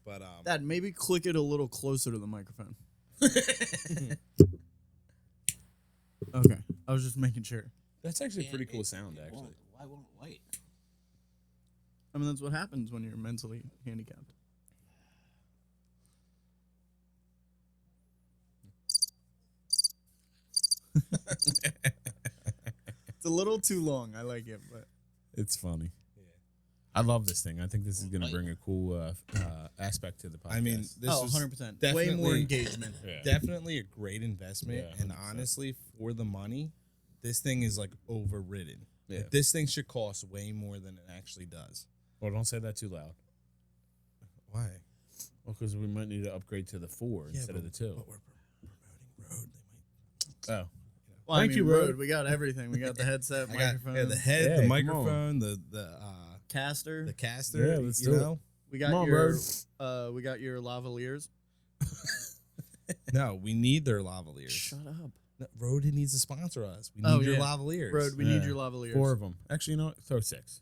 But Dad, maybe click it a little closer to the microphone. Okay, I was just making sure. That's actually a pretty cool sound, actually. Why won't it wait? I mean, that's what happens when you're mentally handicapped. It's a little too long. I like it, but It's funny. I love this thing. I think this is going to bring a cool aspect to the podcast. I mean, this is 100%. Way more definitely- engagement. Yeah. definitely a great investment, Yeah, and 100%. honestly, for the money, this thing is like overridden. Yeah. Like, this thing should cost way more than it actually does. Well, don't say that too loud. Why? Well, because we might need to upgrade to the 4 instead of the 2. But we're promoting Rode. They might. Oh. Well, Thank I mean, you, Rode. Rode. We got everything. We got the headset, I got microphone, the head, Yeah, the come microphone, caster. the caster. Yeah, let's you do it. know? We got Come on, we got your lavaliers. No, we need their lavaliers. Shut up, No, Rode needs to sponsor us. We Oh, need your yeah. lavaliers. Rode. We need your lavaliers. 4 of them. Actually, you know what? Throw 6.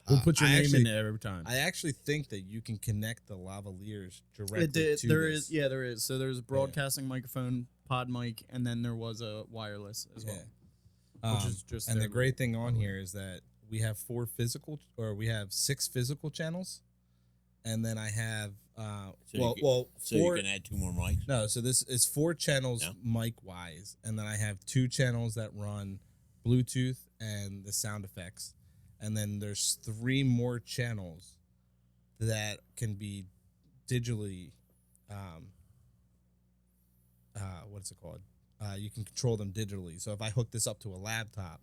We'll put your I name actually- in there every time. I actually think that you can connect the lavaliers directly It did, to there this. is, yeah, there is. So there's a broadcasting microphone, pod mic, and then there was a wireless as well. Which is just and the their great thing on here is that we have 6 physical channels, and then I have So four. you can add 2 more mics. No, so this is 4 channels Yeah. mic wise, and then I have 2 channels that run Bluetooth and the sound effects, and then there's 3 more channels that can be digitally, what's it called? You can control them digitally. So if I hook this up to a laptop,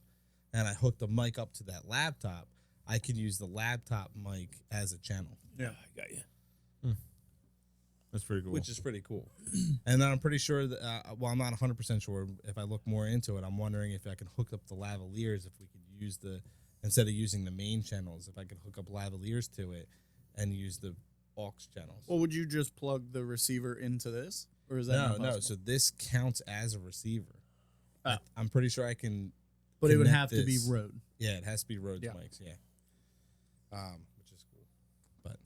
and I hook the mic up to that laptop, I can use the laptop mic as a channel. Yeah. I got you. That's pretty cool. Which is pretty cool. And then I'm pretty sure that, I'm not 100% sure. If I look more into it, I'm wondering if I can hook up the lavaliers, if we could use instead of using the main channels, if I could hook up lavaliers to it and use the aux channels. Well, would you just plug the receiver into this, or is that No, not no. possible? So this counts as a receiver. Oh. I'm pretty sure I can. But it would connect have to be this. Rode. Yeah, it has to be Rhodes Yeah. mics. Yeah. Which is cool. But,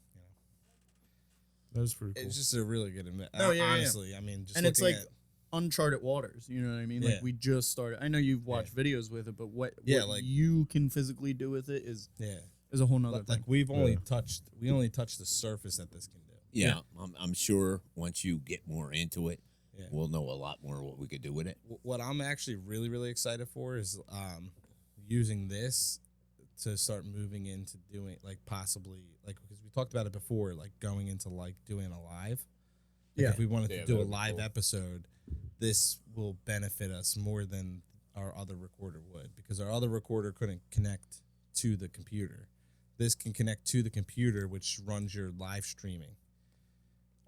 That was pretty cool. it's just a really good investment. Oh, yeah, yeah. Honestly, I mean, just And it's looking like at, uncharted waters. You know what I mean? Yeah. Like we just started. I know you've watched videos with it, but what Yeah, like- you can physically do with it is yeah. a whole nother Like thing. we've only touched the surface that this can do. Yeah, I'm sure once you get more into it, Yeah. we'll know a lot more what we could do with it. What I'm actually really, really excited for is using this to start moving into doing like possibly like because we talked about it before, like going into like doing a live. Like Yeah. if we wanted Yeah, to do a that'd be live cool. episode, this will benefit us more than our other recorder would because our other recorder couldn't connect to the computer. This can connect to the computer, which runs your live streaming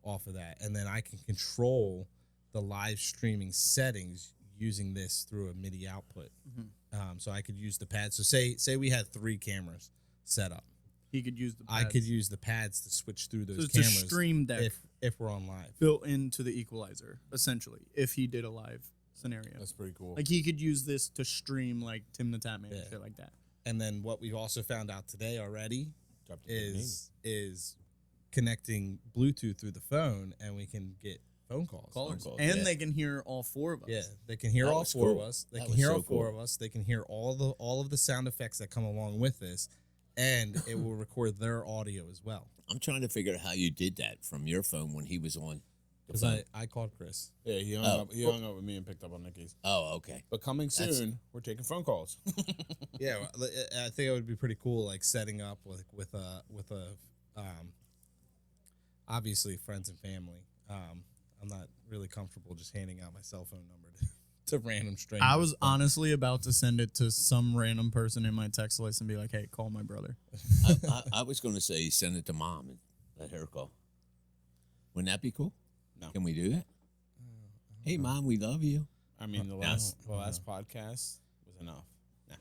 off of that, and then I can control the live streaming settings using this through a MIDI output. So I could use the pads. So say we had 3 cameras set up. he could use the. I pads. could use the pads to switch through So those it's cameras a stream deck if we're on live. built into the equalizer, essentially. If he did a live scenario, That's pretty cool. like he could use this to stream like Tim the Tatman Yeah. and shit like that. And then what we've also found out today already Dropped a big is connecting Bluetooth through the phone, and we can get phone calls. calls, And yeah. they can hear all 4 of us. Yeah, they can hear That all was 4 cool. of us. They That can was hear so all 4 cool. of us. They can hear all of the sound effects that come along with this, and it will record their audio as well. I'm trying to figure out how you did that from your phone when he was on the Because phone. I called Chris. Yeah, he hung Oh. up. He hung up with me and picked up on Nikki's. Oh, okay. But coming That's- soon, we're taking phone calls. Yeah, well, I think it would be pretty cool, like setting up with a obviously friends and family. I'm not really comfortable just handing out my cell phone number to random strangers. I was but- honestly about to send it to some random person in my text list and be like, "Hey, call my brother." I was going to say send it to mom and let her call. Wouldn't that be cool? No. Can we do that? Hey, mom, we love you. I mean, the last podcast was enough. Nah.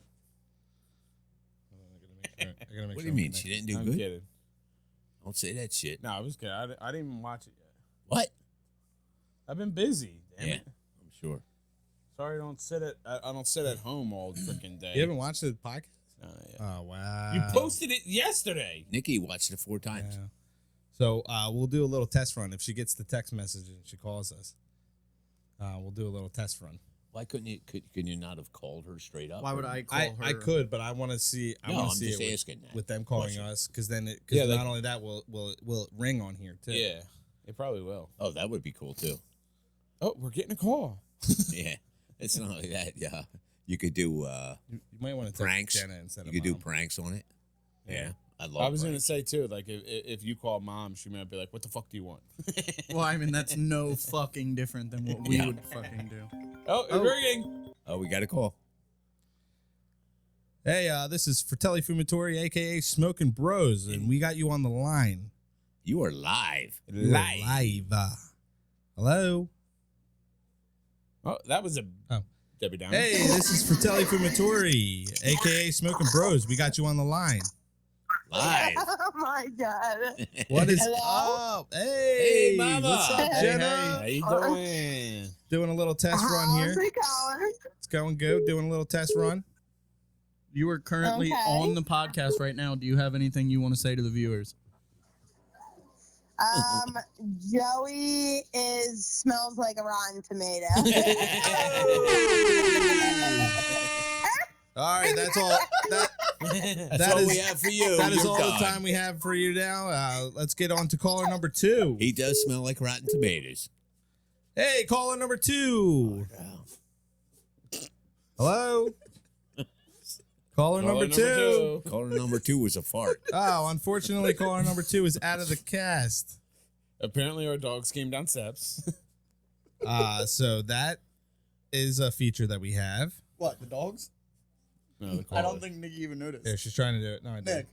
I gotta make What do sure you I'm mean? connected. She didn't do I'm good? kidding. Don't say that shit. No, I was kidding. I didn't even watch it yet. What? I've been busy. Damn Yeah, it. I'm sure. Sorry, I don't sit at home all freaking day. You haven't watched the podcast? No, not yet. Oh wow! You posted it yesterday. Nikki watched it 4 times. Yeah. So we'll do a little test run if she gets the text message and she calls us. We'll do a little test run. Why couldn't you? Could you not have called her straight up? Why would I call her? I could, but I want to see. I No, want I'm to see just it asking that with them calling question. us because then Yeah, not like- only that will it ring on here too. Yeah, it probably will. Oh, that would be cool too. Oh, we're getting a call. Yeah, it's not like that. Yeah, you could do You might want to pranks. Jenna instead You of could do Mom. pranks on it. Yeah, I love. I was gonna pranks. say too, like if you call mom, she might be like, "What the fuck do you want?" Well, I mean, that's no fucking different than what we Yeah. would fucking do. Oh, it's ringing. Oh, we got a call. Hey, this is Fratelli Fumatori, aka Smoking Bros, and we got you on the line. You are live. You are live. Hello. Oh, that was a Oh. Debbie Downer. Hey, this is Fratelli Fumatori, aka Smoking Bros. We got you on the line. Live. Oh my god. What is Hello? up? Hey, Hey, mama. what's up, Hey, Jenna? How you doing? Doing a little test run here. How's it going? It's going good. Doing a little test run. You are currently Okay. on the podcast right now. Do you have anything you want to say to the viewers? Joey smells like a rotten tomato. All right, that's all. That's That all is- we have for you. That is You're all gone. the time we have for you now. Let's get on to caller number 2. He does smell like rotten tomatoes. Hey, caller number 2. Hello. Caller number 2. Caller number 2 was a fart. Oh, unfortunately, caller number 2 is out of the cast. Apparently, our dogs came down steps. So that is a feature that we have. What, the dogs? No, the I don't caller. think Nikki even noticed. There, she's trying to do it. No, I did. Nick.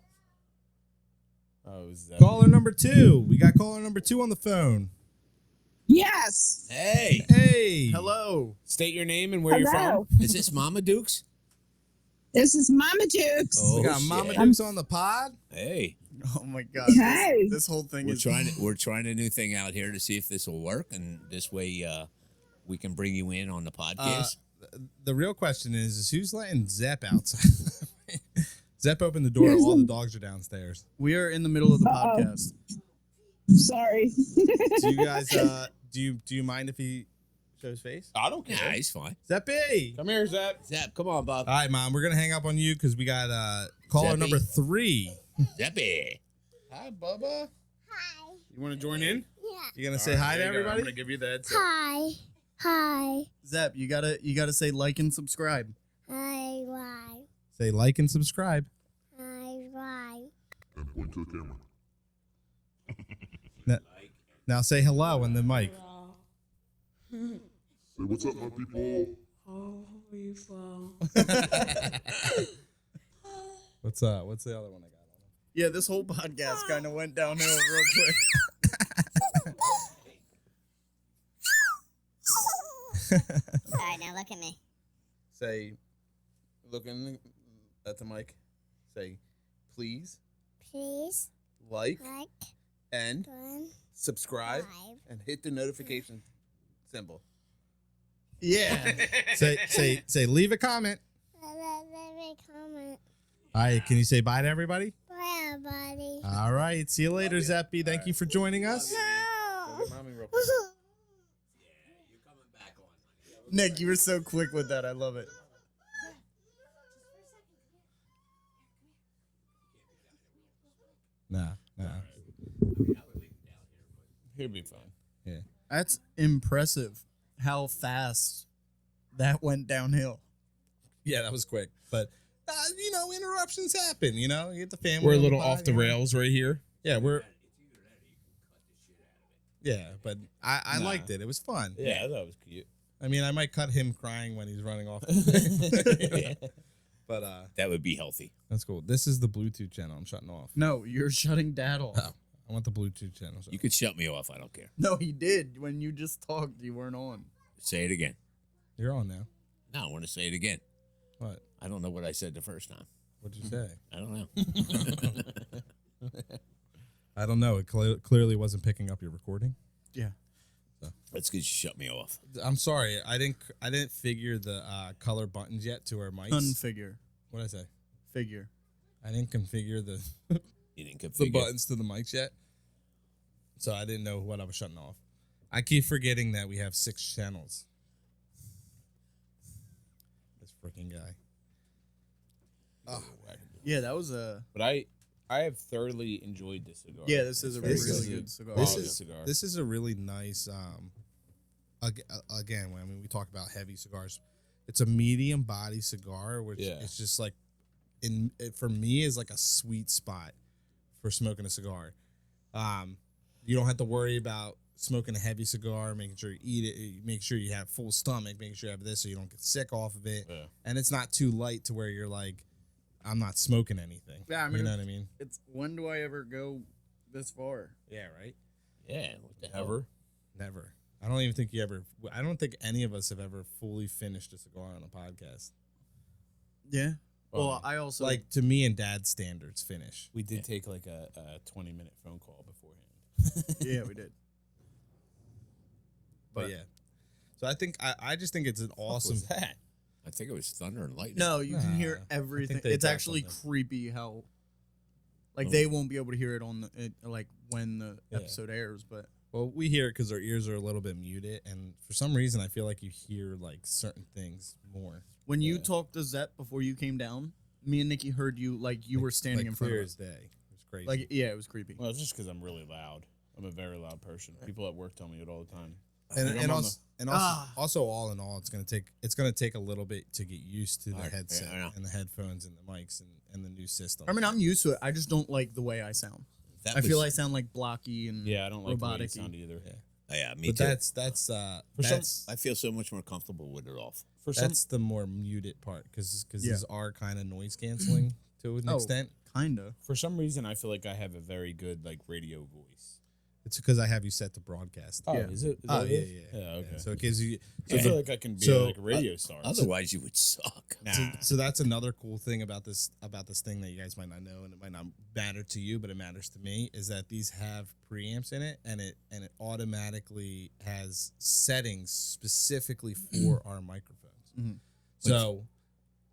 Oh, is that Caller number 2. We got caller number 2 on the phone. Yes. Hey, Hey. Hello. State your name and where you're Hello. from. is this Mama Dukes? This is Mama Jukes. Oh, We got shit. Mama Dukes on the pod. Hey, Oh my God. Hey. This whole thing we're is trying a new thing out here to see if this will work, and this way we can bring you in on the podcast. The real question is who's letting Zepp outside? Zepp opened the door. All the dogs are downstairs. We are in the middle of the Uh-oh. podcast. Sorry. Do you guys? Do you mind if he shows face? I don't care. Nah, he's fine. Zeppy. Come here, Zap. Zap, come on, Bob. All right, Mom. We're gonna hang up on you because we got caller Zeppy. number 3. Zeppy. Hi, Bubba. Hi. You want to join in? Yeah. You gonna say hi to I'm everybody? gonna give you the headset. Hi. Hi. Zep, you gotta say like and subscribe. Hi. Why? Say like and subscribe. Hi. Why? And point to the camera. Now say hello in the mic. Say, what's up, my people? What's the other one I got on? Yeah, this whole podcast kind of went downhill real quick. Sorry. Now look at me. Say, looking at the mic. Say, please Please like like, and subscribe subscribe. and hit the notification symbol. Yeah. Say leave a comment. Let me comment. All right, can you say bye to everybody? Bye, everybody. All right, see you later, Zeppy. Thank you for joining us. No. Go get mommy real quick. Nick, you were so quick with that. I love it. Nah. He'll be fine. Yeah. That's impressive how fast that went downhill. Yeah, that was quick. But interruptions happen. You get the family. We're a on little pod, off the rails right here. Yeah, but I Nah. liked it. It was fun. Yeah, I thought it was cute. I mean, I might cut him crying when he's running off. But That would be healthy. that's cool. This is the Bluetooth channel. I'm shutting off. No, you're shutting Dad off. Oh, I want the Bluetooth channel. You could shut me off. I don't care. No, he did. When you just talked, you weren't on. Say it again. You're on now. No, I want to say it again. What? I don't know what I said the first time. What'd you say? I don't know. I don't know. It clearly wasn't picking up your recording. Yeah. That's because you shut me off. I'm sorry. I didn't figure the color buttons yet to our mics. Configure. What did I say? Figure. I didn't configure the You didn't configure. the buttons to the mics yet, so I didn't know what I was shutting off. I keep forgetting that we have 6 channels. This freaking guy. Oh, Yeah, that was a. But I have thoroughly enjoyed this cigar. Yeah, this is a This really is good cigar. this quality is cigar. This is a really nice. Again, when we talk about heavy cigars, it's a medium body cigar, which it's just like, for me is like a sweet spot for smoking a cigar. You don't have to worry about smoking a heavy cigar, making sure you eat it, make sure you have full stomach, making sure you have this so you don't get sick off of it, and it's not too light to where you're like, I'm not smoking anything. Yeah, I mean, you know what I mean? It's when do I ever go this far? Yeah, right. Yeah, what the hell? Ever? Never. I don't even think you ever. I don't think any of us have ever fully finished a cigar on a podcast. Yeah. Well, I also Like, to me and Dad's standards, finish. We did take like a 20-minute phone call beforehand. Yeah, we did. But yeah. So I just think it's an awesome. What was that? I think it was thunder and lightning. No, you can hear Nah, everything. they It's got actually something. creepy how, like, they won't be able to hear it on like when the Yeah. episode airs. But Well, we hear it because our ears are a little bit muted, and for some reason, I feel like you hear like certain things more. when you talked to Zep before you came down, me and Nikki heard you like you were standing in front clear of as us. day. It was crazy. Like, yeah, it was creepy. Well, it's just because I'm really loud. I'm a very loud person. People at work tell me it all the time. and Like, I'm and on also, also, all in all, it's gonna take a little bit to get used to the headset I know. and the headphones and the mics and the new system. I mean, I'm used to it. I just don't like the way I sound. That I feel was- I sound like blocky and Yeah, I don't like the way you robotic-y. sound either. Yeah. Oh, yeah, me but too. that's I feel so much more comfortable with it off. For some, that's the more muted part because Yeah. these are kind of noise canceling to an extent. kinda. for some reason, I feel like I have a very good like radio voice. It's because I have you set to broadcast. Yeah. Is it? Is Oh that yeah, it? yeah, Yeah, okay. So it gives you. I feel like I can be so, like a radio star. Otherwise, you would suck. So that's another cool thing about this thing that you guys might not know, and it might not matter to you, but it matters to me, is that these have preamps in it, and it automatically has settings specifically for our microphones. Mhm.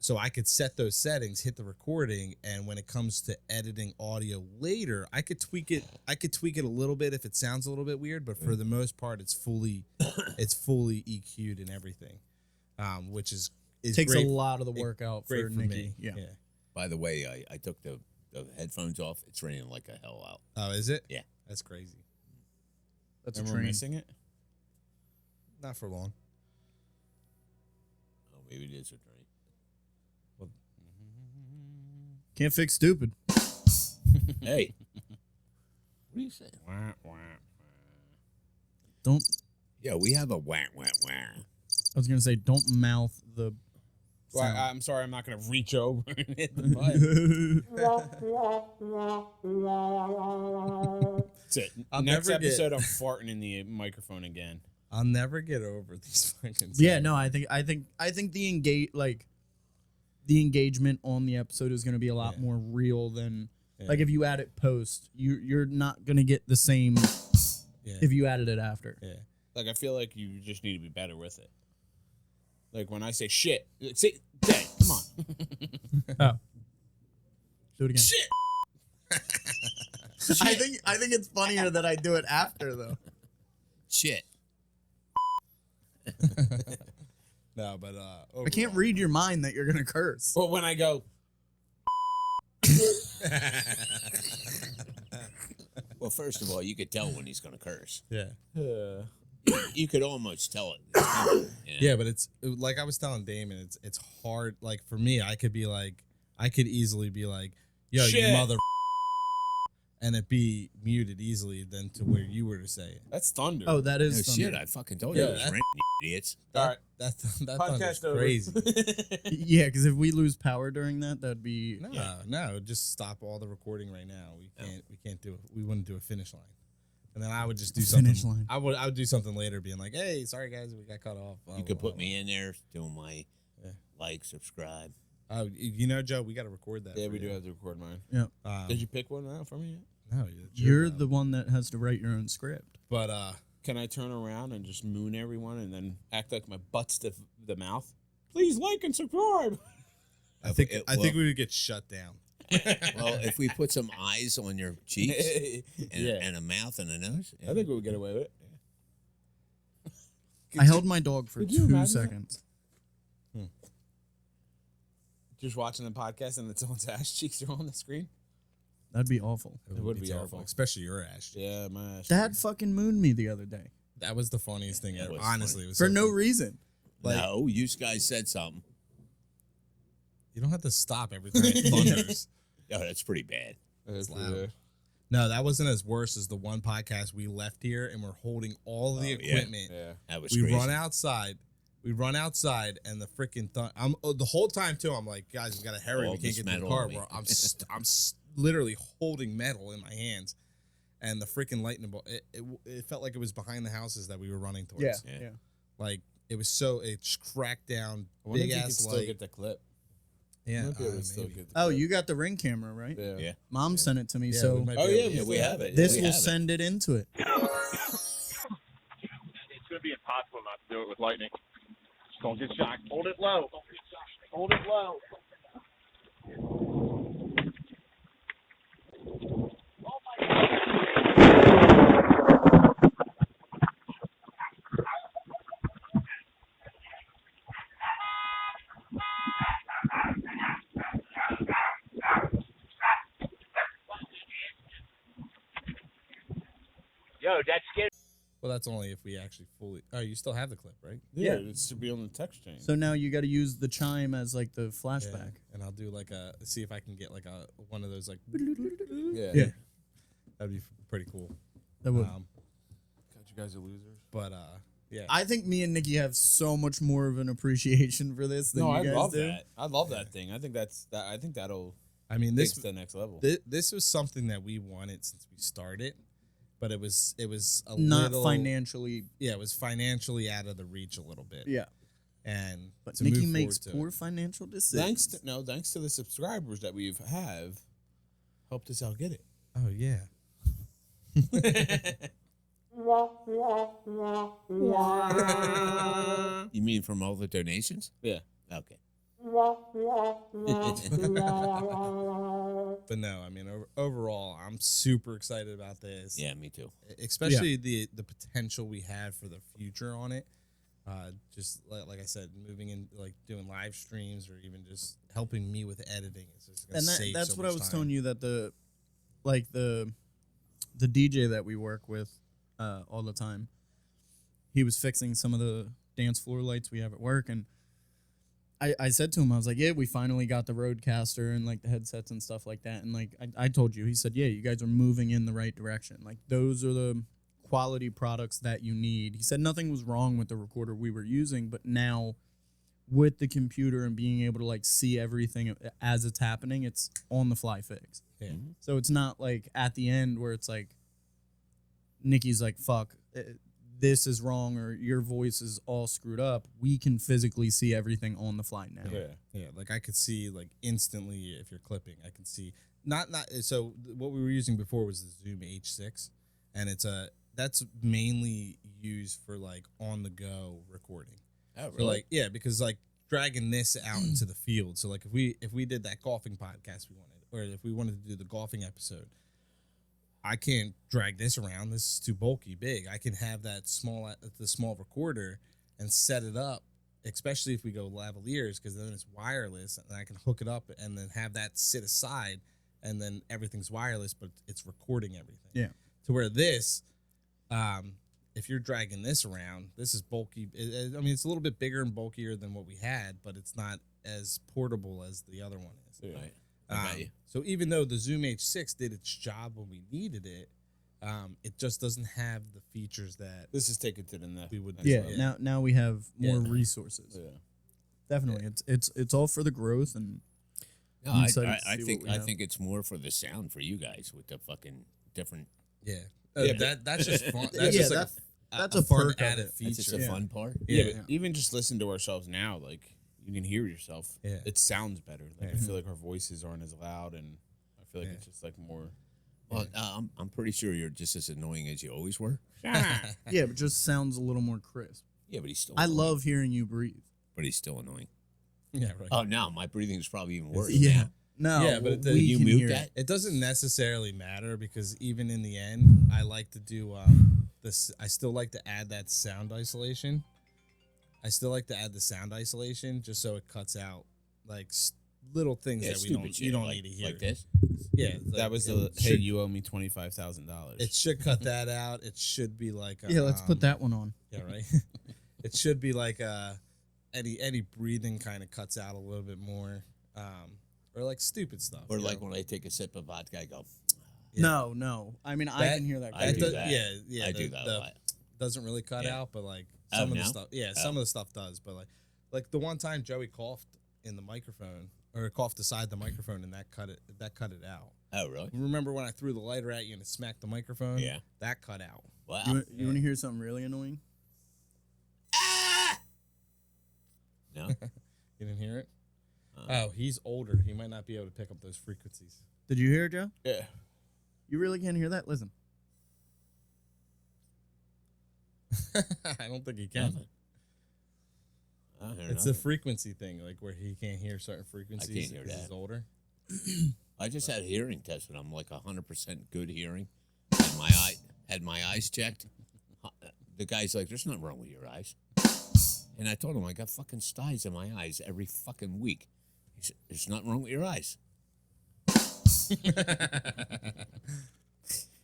So I could set those settings, hit the recording, and when it comes to editing audio later, I could tweak it. I could tweak it a little bit if it sounds a little bit weird, but for the most part, it's fully EQ'd and everything, which is Takes great, a lot of the work out great for for Nikki. me. Yeah. By the way, I took the headphones off. It's raining like a hell out. Oh, is it? Yeah. That's crazy. That's And a we're train. missing it. Not for long. Oh, maybe it is a train. Can't fix stupid. Hey, what are you saying? Wah, wah. Don't. Yeah, we have a wah wah wah. I was gonna say, don't mouth the. Well, sound. I'm sorry, I'm not gonna reach over and hit the button. That's it. I'll Next never get- episode, I'm farting in the microphone again. I'll never get over these fucking. Yeah, sounds. no, I think the engagement on the episode is gonna be a lot Yeah. more real than Yeah. like if you add it post, you're not gonna get the same Yeah. if you added it after. Yeah. Like I feel like you just need to be better with it. Like when I say shit, like, say, Dad, come on, Do it again. shit. I think it's funnier that I do it after though. Shit. No, but I can't read your mind that you're gonna curse. But when I go, Well, first of all, you could tell when he's going to curse. Yeah. You could almost tell it. It's coming, you know? Yeah, but it's like I was telling Damon, it's hard. Like for me, I could easily be like, "Yo, you Shit. mother," and it be muted easily than to where you were to say it. that's thunder. Oh, that No is shit, thunder. I fucking told you it was Yeah. raining, you idiots. all right. That thunder's Podcast over. crazy. Yeah, because if we lose power during that, that'd be No, just stop all the recording right now. We can't do it. We wouldn't do a finish line. And then I would just do The something. finish line. I would do something later, being like, "Hey, sorry guys, we got cut off." You could put me in there doing my like, subscribe. Oh, you know, Joe, we got to record that. Yeah, for we you. do have to record mine. Yeah. Did you pick one out for me yet? No, You're job. the one that has to write your own script. But Can I turn around and just moon everyone and then act like my butt's the mouth? Please like and subscribe. I think we would get shut down. Well, if we put some eyes on your cheeks and a mouth and a nose, I think we would get away with it. I held my dog for could you 2 imagine seconds. Just watching the podcast and someone's ass cheeks are on the screen. That'd be awful. It would be awful. especially your ass. Yeah, my ass. Dad fucking mooned me the other day That was the funniest thing That ever. was Honestly, funny. it was for so no funny. reason. no, you guys said something. You don't have to stop every time it thunders. Oh, that's pretty bad. That's loud. weird. No, that wasn't as worse as the one podcast we left here and we're holding all the Oh, yeah. equipment. Yeah. That was We crazy. run outside. And the freaking the whole time too. I'm like, guys, we gotta hurry. All We can't this get to the metal car. on me. Bro. I'm literally holding metal in my hands, and the freaking lightning bolt. It felt like it was behind the houses that we were running towards. Yeah. Like it was so it cracked down, I wonder big if you could ass still light. get the clip. Yeah, Might be able to still maybe. get the Oh, clip. you got the ring camera, right? Yeah. Yeah. Mom sent it to me, Yeah, so we might be Oh able yeah, to Yeah, use we that. have it. this We will have it. send it into it. It's going to be impossible not to do it with lightning. Just don't get shocked. Hold it low. Hold it low. Yo, that's scared. Well, that's only if we actually fully. Oh, you still have the clip, right? Yeah, Yeah. it should be on the text chain. So now you got to use the chime as like the Yeah. flashback. And I'll do like see if I can get like one of those like. yeah. Yeah. That'd be pretty cool. That would. God, you guys are losers. But yeah. I think me and Nikki have so much more of an appreciation for this than No, you I guys love do. that. I love that thing. I think I think that'll I mean, take this it to the next level. this was something that we wanted since we started, but it was a Not little financially. Yeah, it was financially out of the reach a little bit. Yeah. And But to Nikki move makes forward to poor it. financial decisions. Thanks to the subscribers that we've helped us out get it. Oh yeah. You mean from all the donations? Yeah. Okay. But no, I mean overall, I'm super excited about this. Yeah, me too. Especially the potential we have for the future on it. Just like I said, moving in, like doing live streams or even just helping me with editing. It's just gonna And save that's so what I much was time. telling you, that the DJ that we work with all the time, he was fixing some of the dance floor lights we have at work, and I said to him, I was like, yeah, we finally got the Rodecaster and like the headsets and stuff like that, and like I told you, he said, yeah, you guys are moving in the right direction. Like those are the quality products that you need. He said nothing was wrong with the recorder we were using, but now with the computer and being able to like see everything as it's happening, it's on the fly fix. Yeah. So it's not like at the end where it's like Nikki's like, fuck, this is wrong or your voice is all screwed up. We can physically see everything on the fly now. Yeah, like I could see like instantly if you're clipping. I can see not so what we were using before was the Zoom H6, and that's mainly used for like on the go recording. Oh, So like because like dragging this out into the field. So like if we did that golfing podcast we wanted, or if we wanted to do the golfing episode, I can't drag this around. This is too bulky, big. I can have the small recorder and set it up, especially if we go lavaliers, because then it's wireless and I can hook it up and then have that sit aside, and then everything's wireless, but it's recording everything. Yeah. To where this, if you're dragging this around, this is bulky. I mean, it's a little bit bigger and bulkier than what we had, but it's not as portable as the other one is. Yeah. Right. I got you. So even though the Zoom H6 did its job when we needed it, it just doesn't have the features that This is taken to the next. we would. Yeah, Yeah. now we have more Yeah. resources. Yeah. Definitely. It's all for the growth, and No, I'm I excited to I see think what we I have. think it's more for the sound for you guys with the fucking different. Yeah. That's just fun. Yeah, That's just like that's a a fun perk of added it. feature. That's just a fun part. Yeah, Yeah. but even just listen to ourselves now, like you can hear yourself. Yeah. It sounds better. Like I Yeah. feel like our voices aren't as loud, and I feel like Yeah. it's just like more. Well, I'm pretty sure you're just as annoying as you always were. Yeah, but just sounds a little more crisp. Yeah, but he's still. I annoying. love hearing you breathe. But he's still annoying. Yeah, right. Oh, now my breathing is probably even worse. Yeah. now. No, Yeah, but we you can mute hear that? it. It doesn't necessarily matter because even in the end, I like to do this. I still like to add that sound isolation. I still like to add the sound isolation just so it cuts out like little things Yeah, that we stupid don't shit, you don't like, need to hear. like this. Yeah, That was the hey, you owe me $25,000. It should cut that out. It should be like Yeah, let's put that one on. Yeah, right. It should be like any breathing kind of cuts out a little bit more, or like stupid stuff. Or you like know? when I take a sip of vodka, I go. Yeah. No. I mean, I can hear that. I That do does- that. Yeah, I do that a lot. Doesn't really cut Yeah. out, but like Oh, some of the no? stuff. Yeah, Oh. some of the stuff does, but like the one time Joey coughed in the microphone or coughed aside the microphone and that cut it out. Oh, really? Remember when I threw the lighter at you and it smacked the microphone? Yeah. That cut out. Wow. You want to hear something really annoying? No. You didn't hear it? Uh, Oh, he's older. He might not be able to pick up those frequencies. Did you hear it, Joe? Yeah. You really can't hear that? Listen. I don't think he can. Nothing. I don't hear It's nothing. a frequency thing, like where he can't hear certain frequencies hear because he's that. older. I just had a hearing test, and I'm like 100% good hearing. Had my eyes checked. The guy's like, "There's nothing wrong with your eyes." And I told him I got fucking styes in my eyes every fucking week. He said, "There's nothing wrong with your eyes."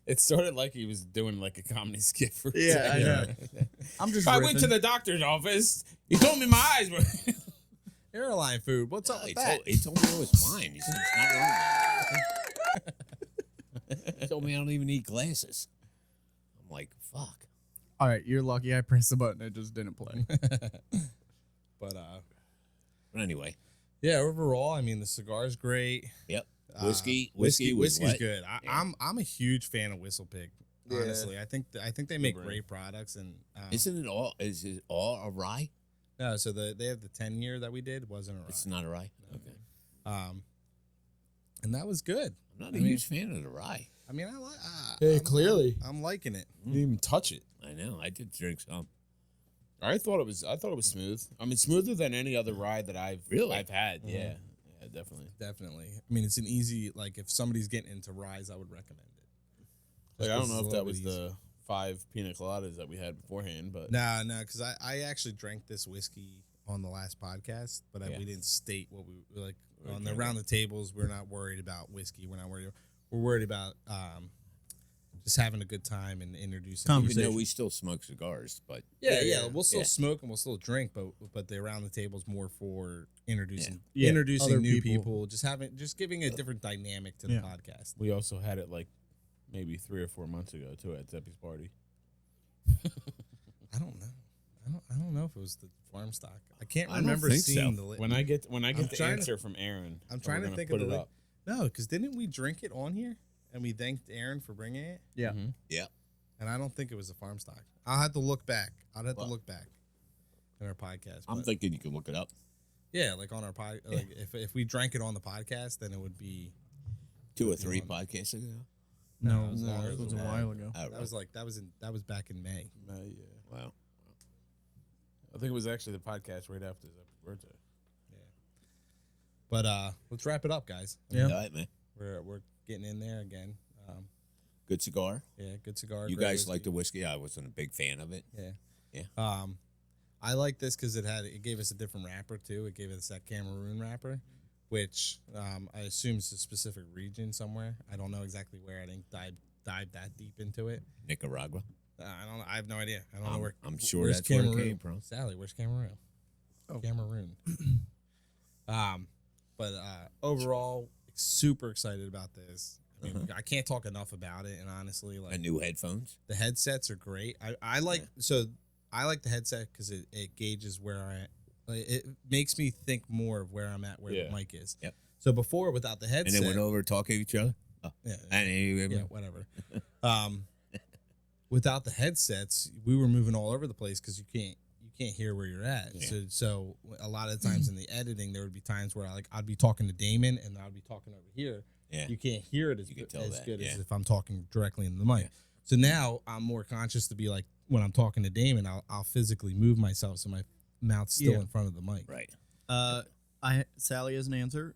It started like he was doing like a comedy skit for. a Yeah, I second. know. I'm just. I went to riffing. the doctor's office. He told me my eyes were. Airline food. What's up He with that? told me it was fine. He said, "It's not wrong with it." He told me I don't even need glasses. I'm like, fuck. All right, you're lucky I pressed the button. It just didn't play. But But anyway, yeah, overall, I mean, the cigar's great. yep. Uh, Whiskey was whiskey's what? good. Yeah. I'm a huge fan of Whistle Pig. Yeah. Honestly, I think they make brand. great products, and Isn't it all? Is it all a rye? no, so they have the 10-year that we did wasn't a rye. It's not a rye. Okay. And that was good. I'm not a huge fan of the rye. I mean, I like. Hey, clearly. I'm liking it. Didn't even touch it. I know. I did drink some. I thought it was smooth. I mean, smoother than any other ride that I've had. Mm-hmm. Yeah, definitely. Definitely. I mean, it's an easy like if somebody's getting into ryes, I would recommend it. Like I don't know if that was easy. the 5 pina coladas that we had beforehand, but No, because I actually drank this whiskey on the last podcast, but we didn't state what we like on the around the tables. We're not worried about whiskey. We're not worried. We're worried about just having a good time and introducing. Even though we still smoke cigars, but Yeah, we'll still Yeah. smoke and we'll still drink, but the around the table is more for introducing Yeah, introducing other new people. people, just giving a different dynamic to the Yeah. podcast. we also had it like maybe 3 or 4 months ago too at Zeppy's party. I don't know. I don't know if it was the farm stock. I can't I don't remember think seeing so. the When I get the trying to- answer from Aaron, I'm trying we're to gonna think put of it the up. No, because didn't we drink it on here and we thanked Aaron for bringing it? Yeah. Mhm. yeah. And I don't think it was a farm stock. I'll have to look back. Well, in our podcast. I'm but thinking you can look it up. yeah, like on our pod. Like if we drank it on the podcast, then it would be 2 or Would be 3 on. podcasts ago. No, it was longer it was than a that. while ago. Oh, that was back in May. Yeah. wow. I think it was actually the podcast right after Zeppy's birthday. But let's wrap it up, guys. Yeah. All right, man. We're getting in there again. Good cigar. Yeah, good cigar. You great guys whiskey. like the whiskey? I wasn't a big fan of it. Yeah. I like this because it gave us a different wrapper too. It gave us that Cameroon wrapper, which I assume is a specific region somewhere. I don't know exactly where. I didn't dive that deep into it. Nicaragua. I don't know. I have no idea. I don't know where. I'm sure where's that's where it Cameroon? came from. Sally, where's Cameroon? Oh. Cameroon. But overall, super excited about this. I mean, I can't talk enough about it. And honestly, like And new headphones. the headsets are great. I like I like the headset because it gauges where it makes me think more of where I'm at, where Yeah. the mic is. Yep. So before, without the And headset, they went over talking to each other. yeah, And yeah, whatever. without the headsets, we were moving all over the place because you can't hear where you're at. Yeah. So a lot of times in the editing, there would be times where I'd be talking to Damon and I'd be talking over here. Yeah. You can't hear it as You can good, tell as, that, good yeah. as if I'm talking directly into the mic. Yeah. So now I'm more conscious to be like, when I'm talking to Damon, I'll physically move myself so my mouth's still Yeah. in front of the mic. Right. Sally has an answer.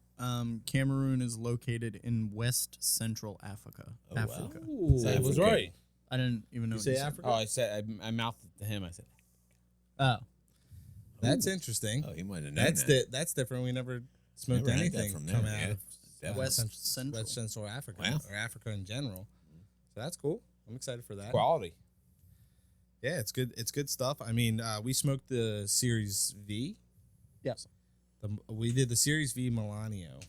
Cameroon is located in West Central Africa. Oh, wow. Africa. Ooh, That was Africa. right. I didn't even know. You what say said. Africa? Oh, I said I mouthed it to him. I said, Oh, That's interesting. Oh, he might have known That's that. that's different. We never smoked Never had that anything from come there, out yeah. of Definitely. West Central. Africa Wow. or Africa in general. So that's cool. I'm excited for that. quality. Yeah, it's good. It's good stuff. I mean, we smoked the Series V. Yes. We did the Series V Milano,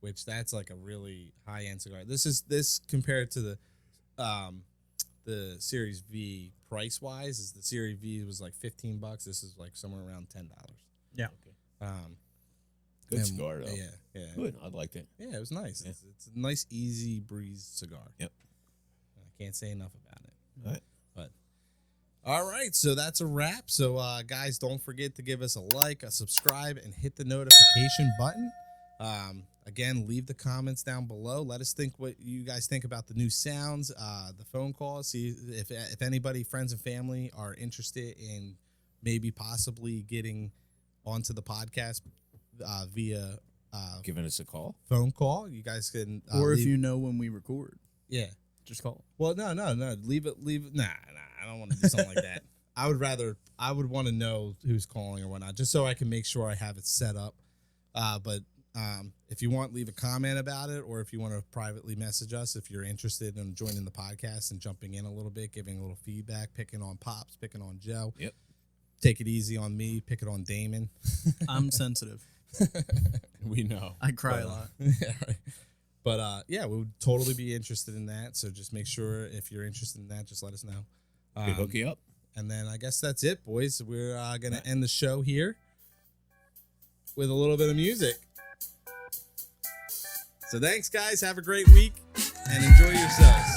which that's like a really high end cigar. This compared to the Series V price wise is the Series V was like $15. This is like somewhere around $10. Yeah. Good and- cigar, though. Yeah. Good. I liked it. Yeah, it was nice. Yeah. It's a nice, easy breeze cigar. Yep. I can't say enough about it. All right. But all right, so that's a wrap. So guys, don't forget to give us a like, a subscribe, and hit the notification button. Again, leave the comments down below. Let us think what you guys think about the new sounds, the phone calls. See if anybody, friends and family, are interested in maybe possibly getting onto the podcast via Giving us a call. phone call. You guys can, or if leave- you know when we record, yeah. just call. Well, no. Leave it. Nah. I don't want to do something like that. I would want to know who's calling or whatnot, just so I can make sure I have it set up. But if you want, leave a comment about it, or if you want to privately message us, if you're interested in joining the podcast and jumping in a little bit, giving a little feedback, picking on Pops, picking on Joe. Yep. Take it easy on me, pick it on Damon. I'm sensitive. We know. I cry a lot. Yeah, right. But yeah, we would totally be interested in that. So just make sure if you're interested in that, just let us know. We'll hook you up. And then I guess that's it, boys. We're going to end the show here with a little bit of music. So thanks, guys. Have a great week and enjoy yourselves.